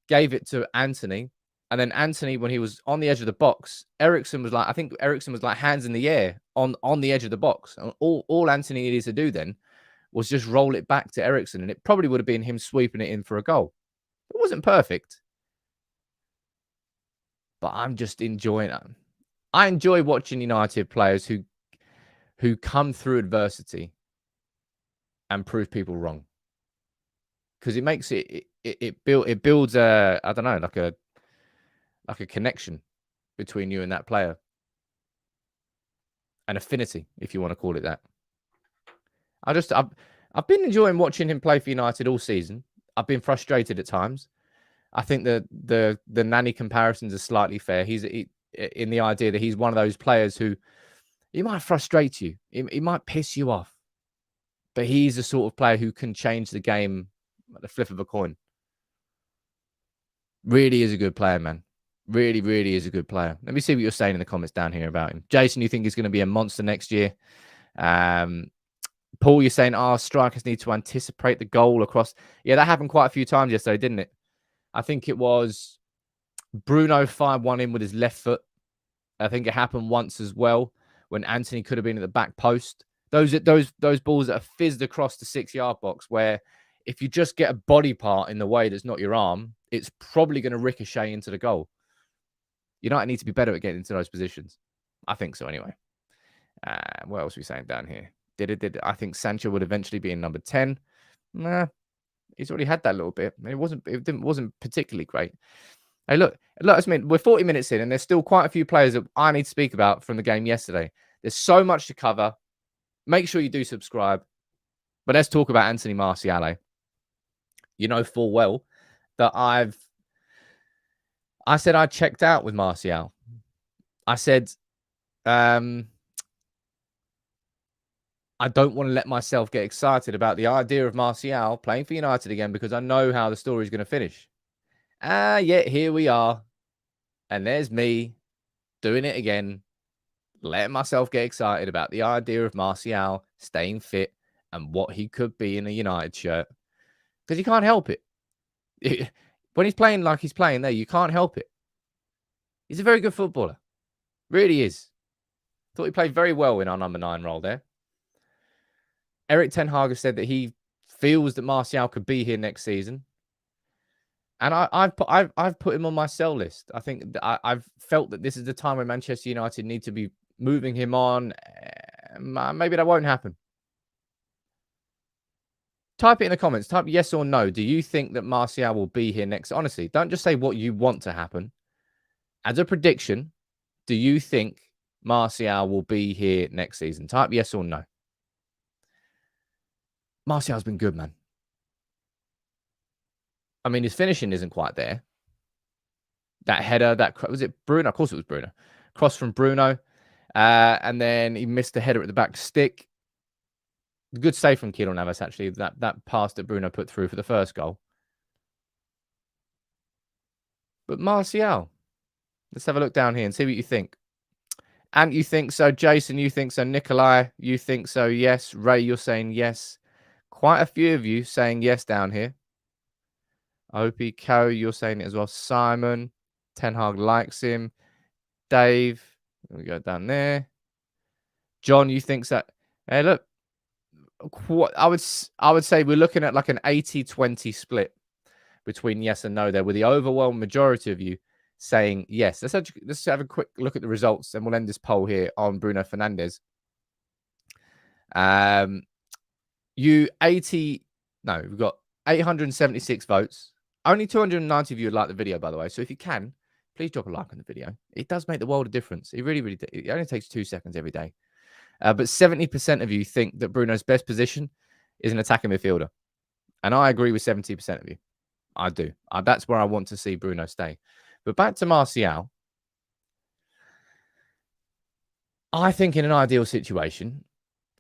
gave it to Antony. And then Antony, when he was on the edge of the box, Eriksen was like hands in the air on the edge of the box. And all Antony needed to do then was just roll it back to Eriksen. And it probably would have been him sweeping it in for a goal. It wasn't perfect. But I'm just enjoying it. I enjoy watching United players who who come through adversity and prove people wrong. Because it makes it builds a, I don't know, like a connection between you and that player. An affinity, if you want to call it that. I've been enjoying watching him play for United all season. I've been frustrated at times. I think the Nani comparisons are slightly fair. He's in the idea that he's one of those players who he might frustrate you. He might piss you off. But he's the sort of player who can change the game at the flip of a coin. Really is a good player, man. Really, really is a good player. Let me see what you're saying in the comments down here about him. Jason, you think he's going to be a monster next year? Paul, you're saying, strikers need to anticipate the goal across. Yeah, that happened quite a few times yesterday, didn't it? I think it was Bruno 5-1 in with his left foot. I think it happened once as well when Antony could have been at the back post. Those balls that are fizzed across the 6-yard box where if you just get a body part in the way that's not your arm, it's probably going to ricochet into the goal. United need to be better at getting into those positions. I think so anyway. What else are we saying down here? I think Sancho would eventually be in number 10. Nah, he's already had that little bit. It wasn't particularly great. Hey, look, I mean, we're 40 minutes in, and there's still quite a few players that I need to speak about from the game yesterday. There's so much to cover. Make sure you do subscribe. But let's talk about Anthony Martial. You know full well that I said I checked out with Martial. I said, I don't want to let myself get excited about the idea of Martial playing for United again because I know how the story is going to finish. Yet here we are. And there's me doing it again, letting myself get excited about the idea of Martial staying fit and what he could be in a United shirt. Because he can't help it. When he's playing like he's playing there, you can't help it. He's a very good footballer. Really is. Thought he played very well in our number 9 role there. Eric Ten Hag has said that he feels that Martial could be here next season. And I've put him on my sell list. I think I've felt that this is the time when Manchester United need to be moving him on. Maybe that won't happen. Type it in the comments. Type yes or no. Do you think that Martial will be here next? Honestly, don't just say what you want to happen. As a prediction, do you think Martial will be here next season? Type yes or no. Martial's been good, man. I mean, his finishing isn't quite there. That header, was it Bruno? Of course it was Bruno. Cross from Bruno. And then he missed the header at the back stick. Good save from Keylor Navas, actually. That pass that Bruno put through for the first goal. But Martial, let's have a look down here and see what you think. And you think so. Jason, you think so. Nikolai, you think so. Yes. Ray, you're saying yes. Quite a few of you saying yes down here. OPCO, you're saying it as well. Simon, Ten Hag likes him. Dave, we go down there. John, you think so. Hey, look. I would say we're looking at like an 80-20 split between yes and no there, with the overwhelming majority of you saying yes. Let's have a quick look at the results, and we'll end this poll here on Bruno Fernandes. We've got 876 votes. Only 290 of you would like the video, by the way. So if you can, please drop a like on the video. It does make the world of difference. It really, really does. It only takes 2 seconds every day. But 70% of you think that Bruno's best position is an attacking midfielder. And I agree with 70% of you. I do. That's where I want to see Bruno stay. But back to Martial. I think in an ideal situation,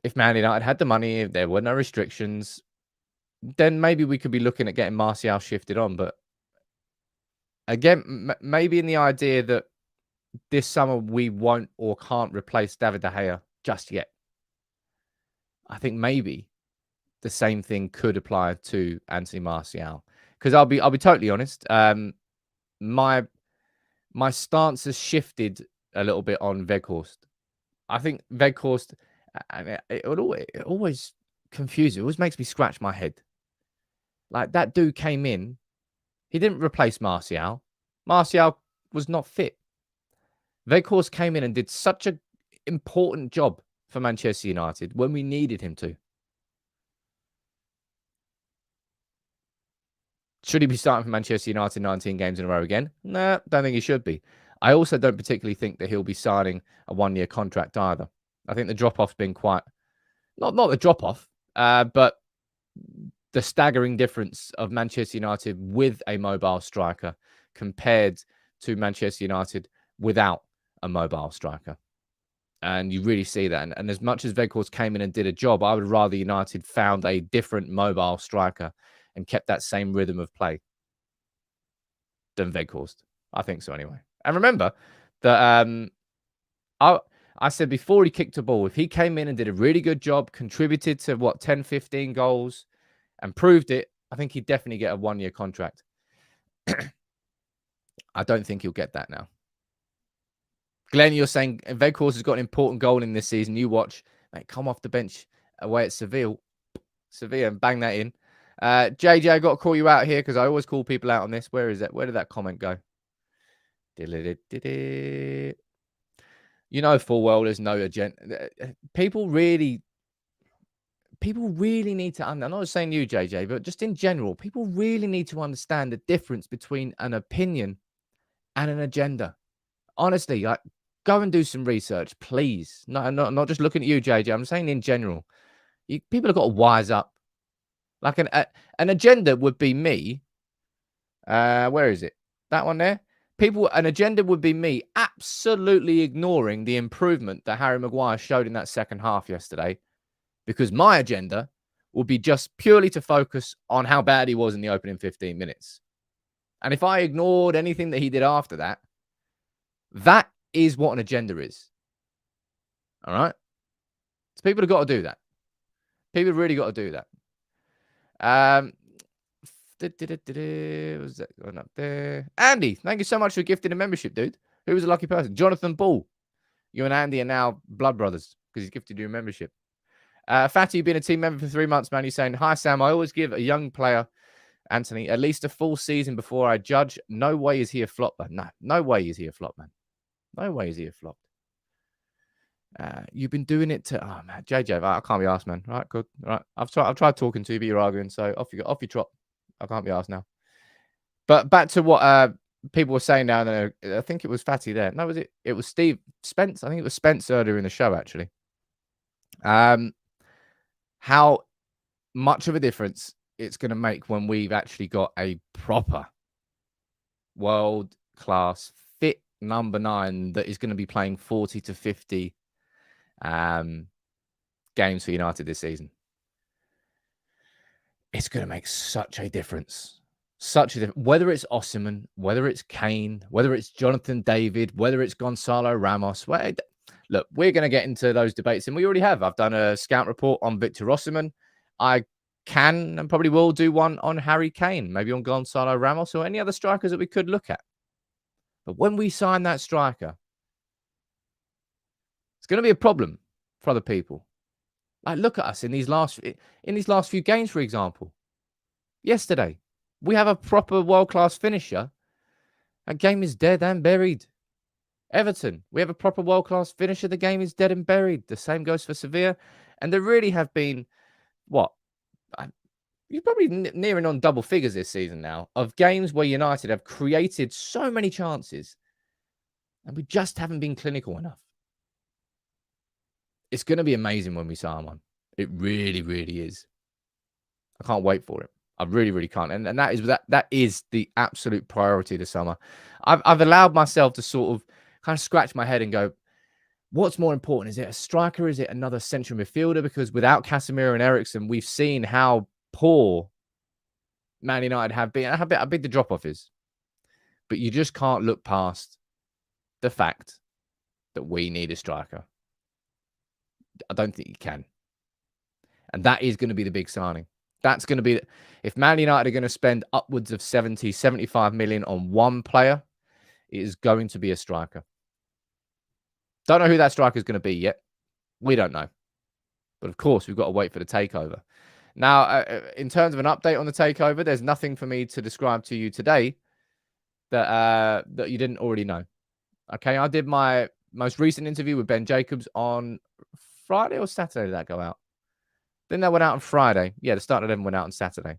if Man United had the money, if there were no restrictions, then maybe we could be looking at getting Martial shifted on. But again, maybe in the idea that this summer we won't or can't replace David De Gea just yet. I think maybe the same thing could apply to Anthony Martial. Because I'll be totally honest. My stance has shifted a little bit on Weghorst. I think Weghorst, it always confuses. It always makes me scratch my head. Like, that dude came in. He didn't replace Martial. Martial was not fit. Weghorst came in and did such an important job for Manchester United when we needed him to. Should he be starting for Manchester United 19 games in a row again? No, don't think he should be. I also don't particularly think that he'll be signing a one-year contract either. I think the drop-off's been quite... Not the drop-off, but the staggering difference of Manchester United with a mobile striker compared to Manchester United without a mobile striker. And you really see that. And as much as Weghorst came in and did a job, I would rather United found a different mobile striker and kept that same rhythm of play than Weghorst. I think so anyway. And remember that I said before he kicked a ball, if he came in and did a really good job, contributed to 10, 15 goals and proved it, I think he'd definitely get a one-year contract. I don't think he'll get that now. Glenn, you're saying Weghorst has got an important goal in this season. You watch, mate, come off the bench away at Sevilla and bang that in. JJ, I got to call you out here because I always call people out on this. Where is that? Where did that comment go? You know full well there's no agenda. People really need to understand. I'm not saying you, JJ, but just in general, people really need to understand the difference between an opinion and an agenda. Honestly, like, go and do some research, please. No, not just looking at you, JJ. I'm saying in general. People have got to wise up. Like an agenda would be me. Where is it? That one there? An agenda would be me absolutely ignoring the improvement that Harry Maguire showed in that second half yesterday, because my agenda would be just purely to focus on how bad he was in the opening 15 minutes. And if I ignored anything that he did after that, that is what an agenda is. All right? So people have got to do that. People really got to do that. Was that going up there? Andy, thank you so much for gifting a membership, dude. Who was a lucky person? Jonathan Ball. You and Andy are now blood brothers because he's gifted you a membership. Fatty, you've been a team member for 3 months, man. You're saying, hi, Sam. I always give a young player, Antony, at least a full season before I judge. No way is he a flop, man. No way is he a flop, man. No way is he a flop. You've been doing it to... Oh, man. JJ, I can't be asked, man. Right, good. All right. I've tried talking to you, but you're arguing, so off you trot. I can't be asked now. But back to what people were saying now. I think it was Fatty there. No, was it? It was Spence. I think it was Spence earlier in the show, actually. How much of a difference it's going to make when we've actually got a proper world-class fit number 9 that is going to be playing 40 to 50 games for United this season. It's going to make such a difference. Such a difference. Whether it's Osimhen, whether it's Kane, whether it's Jonathan David, whether it's Gonzalo Ramos. Look, we're going to get into those debates, and we already have. I've done a scout report on Victor Osimhen. I can and probably will do one on Harry Kane, maybe on Gonzalo Ramos or any other strikers that we could look at. But when we sign that striker, it's going to be a problem for other people. Like, look at us in these last few games, for example. Yesterday, we have a proper world-class finisher. That game is dead and buried. Everton, we have a proper world-class finisher. The game is dead and buried. The same goes for Sevilla. And there really have been, you're probably nearing on double figures this season now, of games where United have created so many chances and we just haven't been clinical enough. It's going to be amazing when we sign one. It really, really is. I can't wait for it. I really, really can't. And that is the absolute priority this summer. I've allowed myself to sort of kind of scratch my head and go, what's more important? Is it a striker? Is it another central midfielder? Because without Casemiro and Eriksen, we've seen how poor Man United have been. How big the drop-off is. But you just can't look past the fact that we need a striker. I don't think you can. And that is going to be the big signing. That's going to be... If Man United are going to spend upwards of 70, 75 million on one player, it is going to be a striker. Don't know who that striker is going to be yet. We don't know. But of course, we've got to wait for the takeover. Now, in terms of an update on the takeover, there's nothing for me to describe to you today that you didn't already know. Okay, I did my most recent interview with Ben Jacobs on Friday or Saturday did that go out? Then that went out on Friday. Yeah, the start of them went out on Saturday.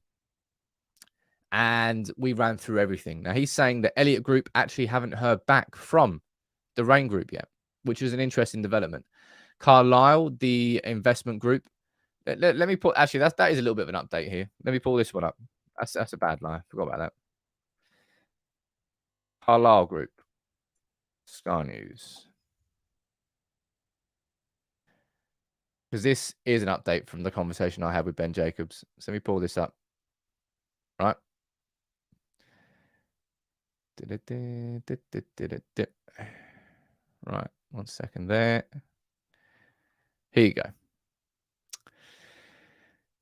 And we ran through everything. Now, he's saying that Elliott Group actually haven't heard back from the Rain Group yet, which is an interesting development. Carlisle, the investment group. Let me put, actually, that is a little bit of an update here. Let me pull this one up. That's a bad lie. I forgot about that. Carlisle Group. Sky News. Because this is an update from the conversation I had with Ben Jacobs. So let me pull this up. Right. Right. 1 second there. Here you go.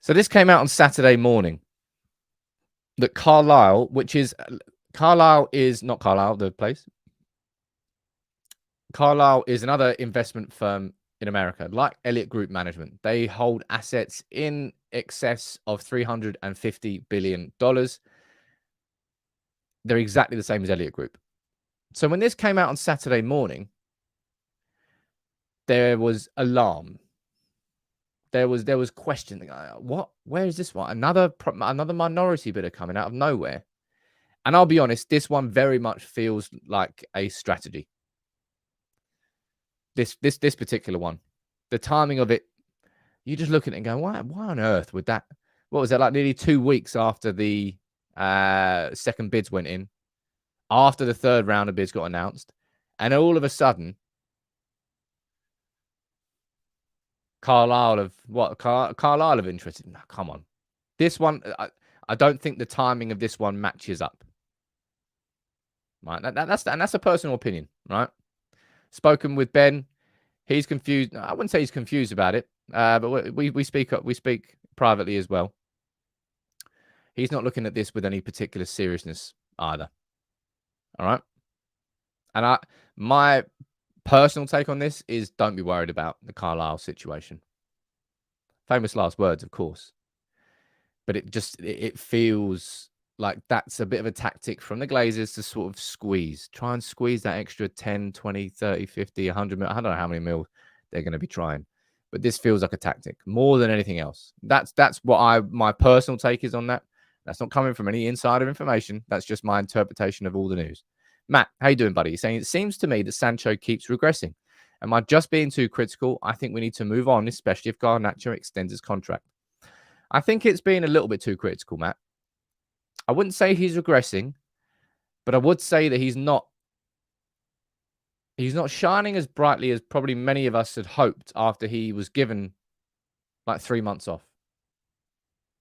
So this came out on Saturday morning. That Carlisle, Carlisle is not Carlisle, the place. Carlisle is another investment firm in America, like Elliott Group Management. They hold assets in excess of $350 billion. They're exactly the same as Elliott Group. So when this came out on Saturday morning, there was alarm. There was questioning. What? Where is this one? Another minority bidder coming out of nowhere. And I'll be honest, this one very much feels like a strategy. This particular one, the timing of it, you just look at it and go, why on earth would that? What was that, like nearly 2 weeks after the second bids went in, after the third round of bids got announced, and all of a sudden, Carlisle have interested? No, come on, this one, I don't think the timing of this one matches up. Right, that's a personal opinion, right? Spoken with Ben, he's confused. I wouldn't say he's confused about it, but we speak privately as well. He's not looking at this with any particular seriousness either. All right, and my personal take on this is don't be worried about the Carlisle situation. Famous last words, of course, but it feels like that's a bit of a tactic from the Glazers to sort of try and squeeze that extra 10, 20, 30, 50, 100 mil. I don't know how many mil they're going to be trying, but this feels like a tactic more than anything else. That's what my personal take is on that. That's not coming from any insider information. That's just my interpretation of all the news. Matt, how you doing, buddy? You're saying, it seems to me that Sancho keeps regressing. Am I just being too critical? I think we need to move on, especially if Garnacho extends his contract. I think it's being a little bit too critical, Matt. I wouldn't say he's regressing, but I would say that he's not shining as brightly as probably many of us had hoped after he was given like 3 months off.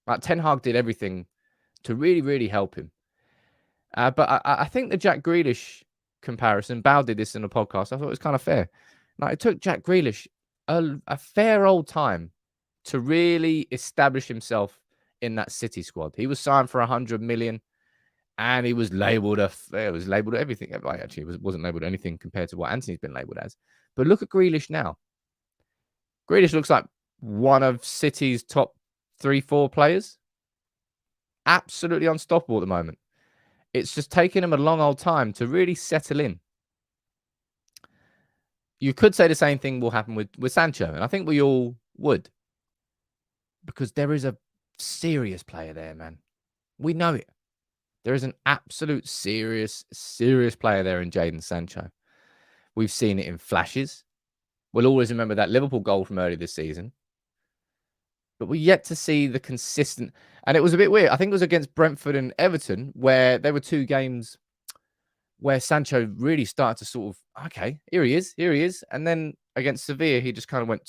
Like Ten Hag did everything to really, really help him. But I think the Jack Grealish comparison, Bao did this in a podcast. I thought it was kind of fair. Like, it took Jack Grealish a fair old time to really establish himself in that City squad. He was signed for 100 million and he was labelled everything. Actually, it wasn't labelled anything compared to what Antony's been labelled as. But look at Grealish now. Grealish looks like one of City's top 3-4 players. Absolutely unstoppable at the moment. It's just taken him a long old time to really settle in. You could say the same thing will happen with Sancho, and I think we all would. Because there is a serious player there, man. We know it. There is an absolute serious player there in Jadon Sancho. We've seen it in flashes. We'll always remember that Liverpool goal from earlier this season. But we're yet to see the consistent... And it was a bit weird. I think it was against Brentford and Everton, where there were 2 games where Sancho really started to sort of, okay, here he is. And then against Sevilla, he just kind of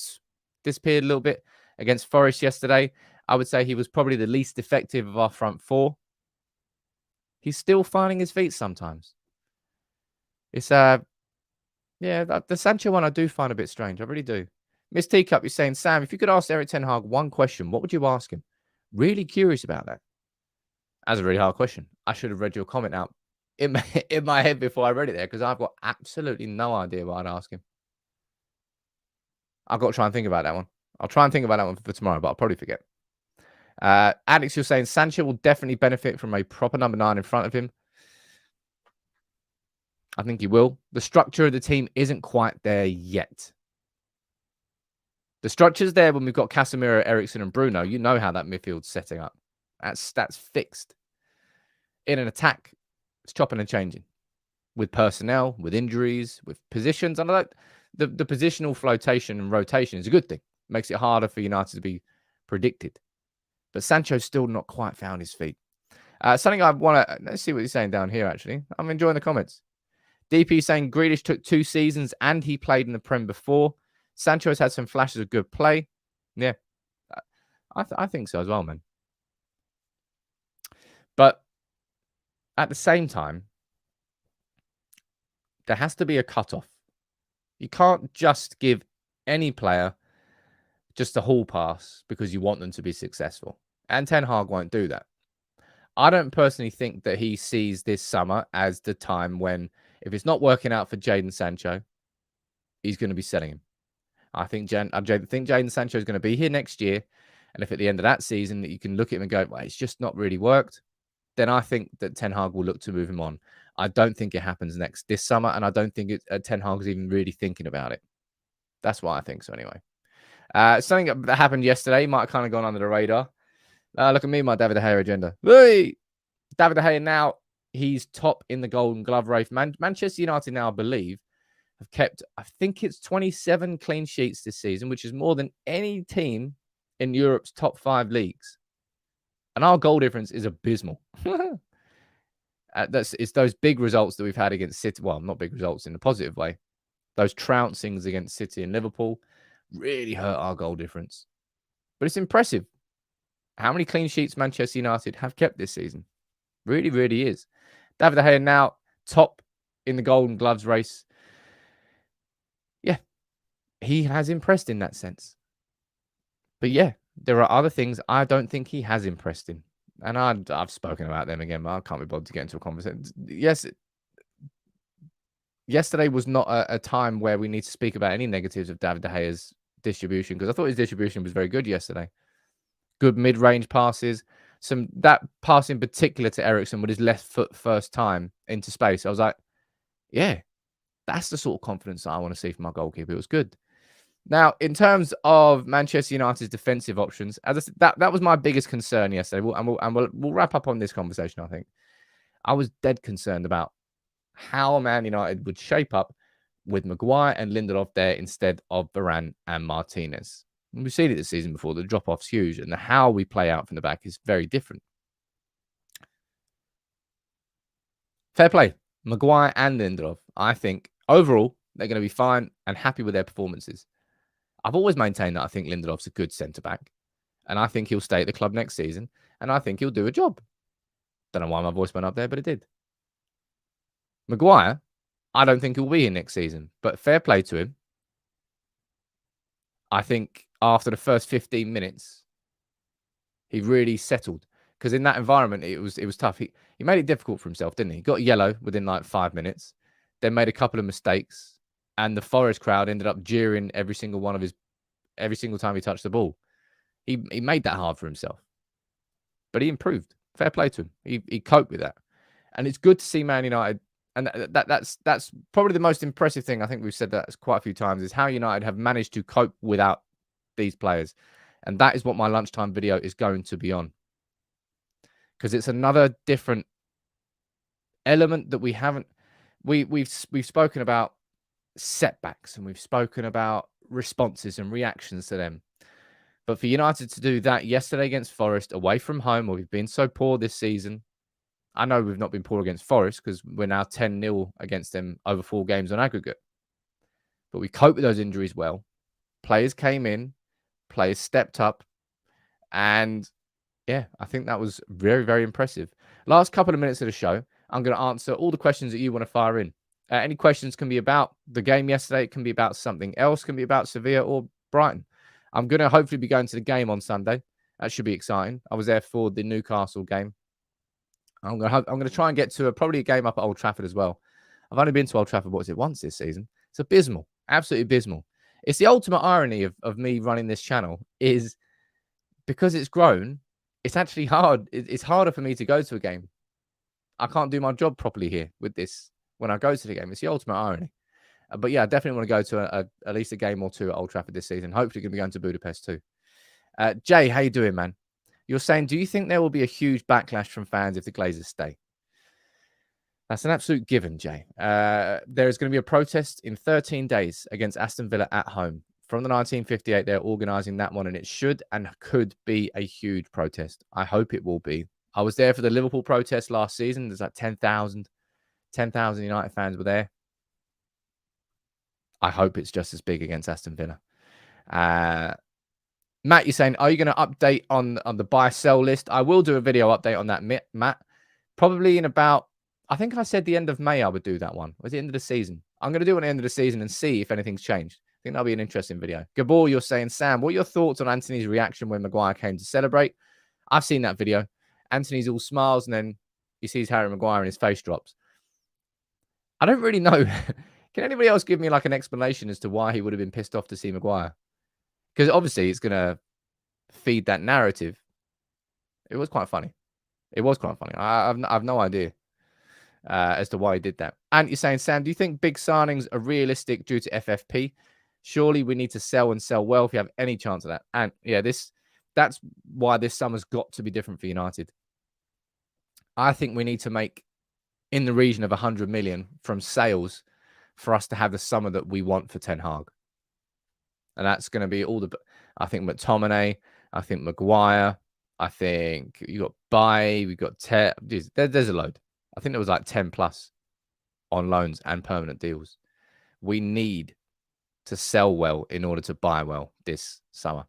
disappeared a little bit. Against Forest yesterday, I would say he was probably the least effective of our front 4. He's still finding his feet sometimes. It's, the Sancho one I do find a bit strange. I really do. Miss Teacup, you're saying, Sam, if you could ask Erik Ten Hag one question, what would you ask him? Really curious about that. That's a really hard question. I should have read your comment out in my head before I read it there, because I've got absolutely no idea what I'd ask him. I've got to try and think about that one. I'll try and think about that one for tomorrow, but I'll probably forget. Alex, you're saying Sancho will definitely benefit from a proper number 9 in front of him. I think he will. The structure of the team isn't quite there yet. The structure's there when we've got Casemiro, Eriksen, and Bruno. You know how that midfield's setting up. That's fixed. In an attack, it's chopping and changing with personnel, with injuries, with positions. And the positional flotation and rotation is a good thing. Makes it harder for United to be predicted. But Sancho's still not quite found his feet. Something I want to... Let's see what he's saying down here, actually. I'm enjoying the comments. DP saying Grealish took 2 seasons and he played in the Prem before. Sancho has had some flashes of good play. Yeah, I think so as well, man. But at the same time, there has to be a cutoff. You can't just give any player just a hall pass because you want them to be successful. And Ten Hag won't do that. I don't personally think that he sees this summer as the time when, if it's not working out for Jadon Sancho, he's going to be selling him. I think Jadon Sancho is going to be here next year. And if at the end of that season that you can look at him and go, well, it's just not really worked, then I think that Ten Hag will look to move him on. I don't think it happens this summer, and I don't think Ten Hag is even really thinking about it. That's what I think so anyway. Something that happened yesterday might have kind of gone under the radar. Look at me, my David De Gea agenda. Hey! David De Gea now, he's top in the Golden Glove race. Manchester United now, I believe, have kept, I think it's 27 clean sheets this season, which is more than any team in Europe's top 5 leagues. And our goal difference is abysmal. It's those big results that we've had against City. Well, not big results in a positive way. Those trouncings against City and Liverpool really hurt our goal difference. But it's impressive how many clean sheets Manchester United have kept this season. Really, really is. David De Gea now top in the Golden Gloves race. Yeah, he has impressed in that sense. But yeah, there are other things I don't think he has impressed in. And I've spoken about them again, but I can't be bothered to get into a conversation. Yes, yesterday was not a time where we need to speak about any negatives of David De Gea's distribution, because I thought his distribution was very good yesterday. Good mid-range passes. That pass in particular to Eriksen with his left foot first time into space. I was like, yeah, that's the sort of confidence that I want to see from our goalkeeper. It was good. Now, in terms of Manchester United's defensive options, as I said, that was my biggest concern yesterday. We'll wrap up on this conversation, I think. I was dead concerned about how Man United would shape up with Maguire and Lindelof there instead of Varane and Martinez. And we've seen it this season before. The drop-off's huge, and how we play out from the back is very different. Fair play. Maguire and Lindelof, I think, overall, they're going to be fine and happy with their performances. I've always maintained that I think Lindelof's a good centre-back, and I think he'll stay at the club next season, and I think he'll do a job. Don't know why my voice went up there, but it did. Maguire, I don't think he'll be here next season, but fair play to him. I think after the first 15 minutes, he really settled, because in that environment, it was tough. He made it difficult for himself, didn't he? He got yellow within like 5 minutes, then made a couple of mistakes, and the Forest crowd ended up jeering every single time he touched the ball. He made that hard for himself, but he improved. Fair play to him. He coped with that, and it's good to see Man United. And that's probably the most impressive thing. I think we've said that quite a few times, is how United have managed to cope without these players, and that is what my lunchtime video is going to be on, because it's another different element that we haven't. We've spoken about setbacks, and we've spoken about responses and reactions to them. But for United to do that yesterday against Forest, away from home, where we've been so poor this season. I know we've not been poor against Forest because we're now 10-0 against them over 4 games on aggregate. But we coped with those injuries well. Players came in, players stepped up. And yeah, I think that was very, very impressive. Last couple of minutes of the show, I'm going to answer all the questions that you want to fire in. Any questions can be about the game yesterday. It can be about something else. It can be about Sevilla or Brighton. I'm going to hopefully be going to the game on Sunday. That should be exciting. I was there for the Newcastle game. I'm going to try and get to probably a game up at Old Trafford as well. I've only been to Old Trafford, once this season. It's abysmal. Absolutely abysmal. It's the ultimate irony of me running this channel, is because it's grown, it's actually hard. It's harder for me to go to a game. I can't do my job properly here with this when I go to the game. It's the ultimate irony. But yeah, I definitely want to go to at least a game or two at Old Trafford this season. Hopefully, going to be going to Budapest too. Jay, how you doing, man? You're saying, do you think there will be a huge backlash from fans if the Glazers stay? That's an absolute given, Jay. There is going to be a protest in 13 days against Aston Villa at home. From the 1958, they're organising that one, and it should and could be a huge protest. I hope it will be. I was there for the Liverpool protest last season. There's like 10,000 United fans were there. I hope it's just as big against Aston Villa. Matt, you're saying, are you going to update on the buy-sell list? I will do a video update on that, Matt. Probably in about, I think I said the end of May I would do that one. Or the end of the season? I'm going to do it at the end of the season and see if anything's changed. I think that'll be an interesting video. Gabor, you're saying, Sam, what are your thoughts on Antony's reaction when Maguire came to celebrate? I've seen that video. Antony's all smiles and then he sees Harry Maguire and his face drops. I don't really know. Can anybody else give me like an explanation as to why he would have been pissed off to see Maguire? Because obviously it's going to feed that narrative. It was quite funny. It was quite funny. I've no idea as to why he did that. And you're saying, Sam, do you think big signings are realistic due to FFP? Surely we need to sell and sell well if you have any chance of that. And yeah, that's why this summer's got to be different for United. I think we need to make in the region of 100 million from sales for us to have the summer that we want for Ten Hag. And that's going to be I think McTominay, I think Maguire, I think you got Baye, we got there's a load. I think there was like 10 plus on loans and permanent deals. We need to sell well in order to buy well this summer.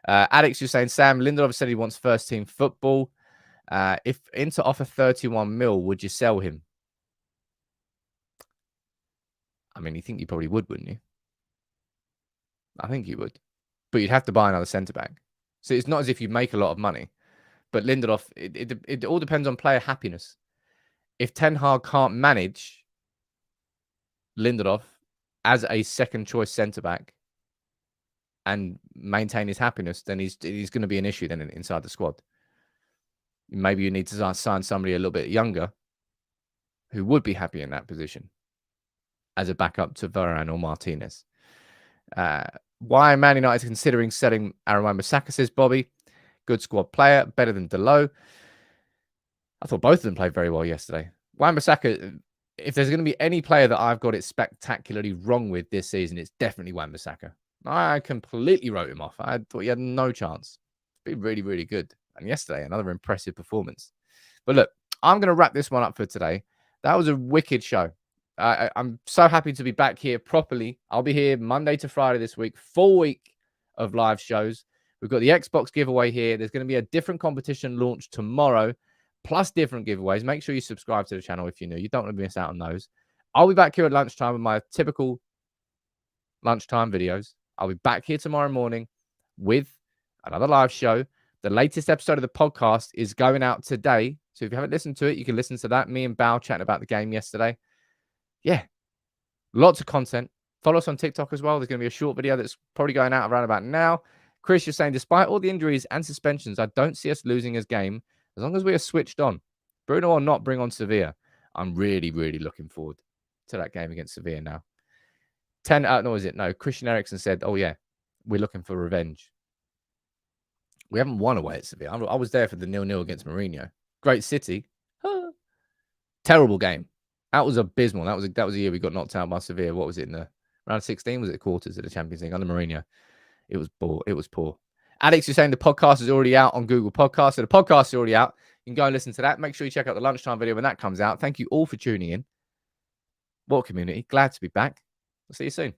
Alex, you're saying, Sam, Lindelof said he wants first team football. If Inter offer 31 mil, would you sell him? I mean, you think you probably would, wouldn't you? I think you would. But you'd have to buy another centre-back. So it's not as if you make a lot of money. But Lindelof, it all depends on player happiness. If Ten Hag can't manage Lindelof as a second-choice centre-back and maintain his happiness, then he's going to be an issue then inside the squad. Maybe you need to sign somebody a little bit younger who would be happy in that position as a backup to Varane or Martinez. Why Man United considering selling Aaron Wan-Bissaka, says Bobby. Good squad player, better than Dalot. I thought both of them played very well yesterday. Wan-Bissaka, if there's going to be any player that I've got it spectacularly wrong with this season, it's definitely Wan-Bissaka. I completely wrote him off. I thought he had no chance. It's been really, really good. And yesterday, another impressive performance. But look, I'm going to wrap this one up for today. That was a wicked show. I'm so happy to be back here properly. I'll be here Monday to Friday this week, full week of live shows. We've got the Xbox giveaway here. There's going to be a different competition launched tomorrow, plus different giveaways. Make sure you subscribe to the channel if you're new. You don't want to miss out on those. I'll be back here at lunchtime with my typical lunchtime videos. I'll be back here tomorrow morning with another live show. The latest episode of the podcast is going out today. So if you haven't listened to it, you can listen to that. Me and Bao chatting about the game yesterday. Yeah, lots of content. Follow us on TikTok as well. There's going to be a short video that's probably going out around about now. Chris, you're saying, despite all the injuries and suspensions, I don't see us losing this game as long as we are switched on. Bruno or not, bring on Sevilla. I'm really, really looking forward to that game against Sevilla now. Christian Eriksen said, oh yeah, we're looking for revenge. We haven't won away at Sevilla. I was there for the 0-0 against Mourinho. Great city. Terrible game. That was abysmal. That was a year we got knocked out by Sevilla. What was it in the round of 16? Was it quarters of the Champions League under Mourinho? It was poor. It was poor. Alex, you're saying the podcast is already out on Google Podcasts. So the podcast is already out. You can go and listen to that. Make sure you check out the lunchtime video when that comes out. Thank you all for tuning in. What community? Glad to be back. I'll see you soon.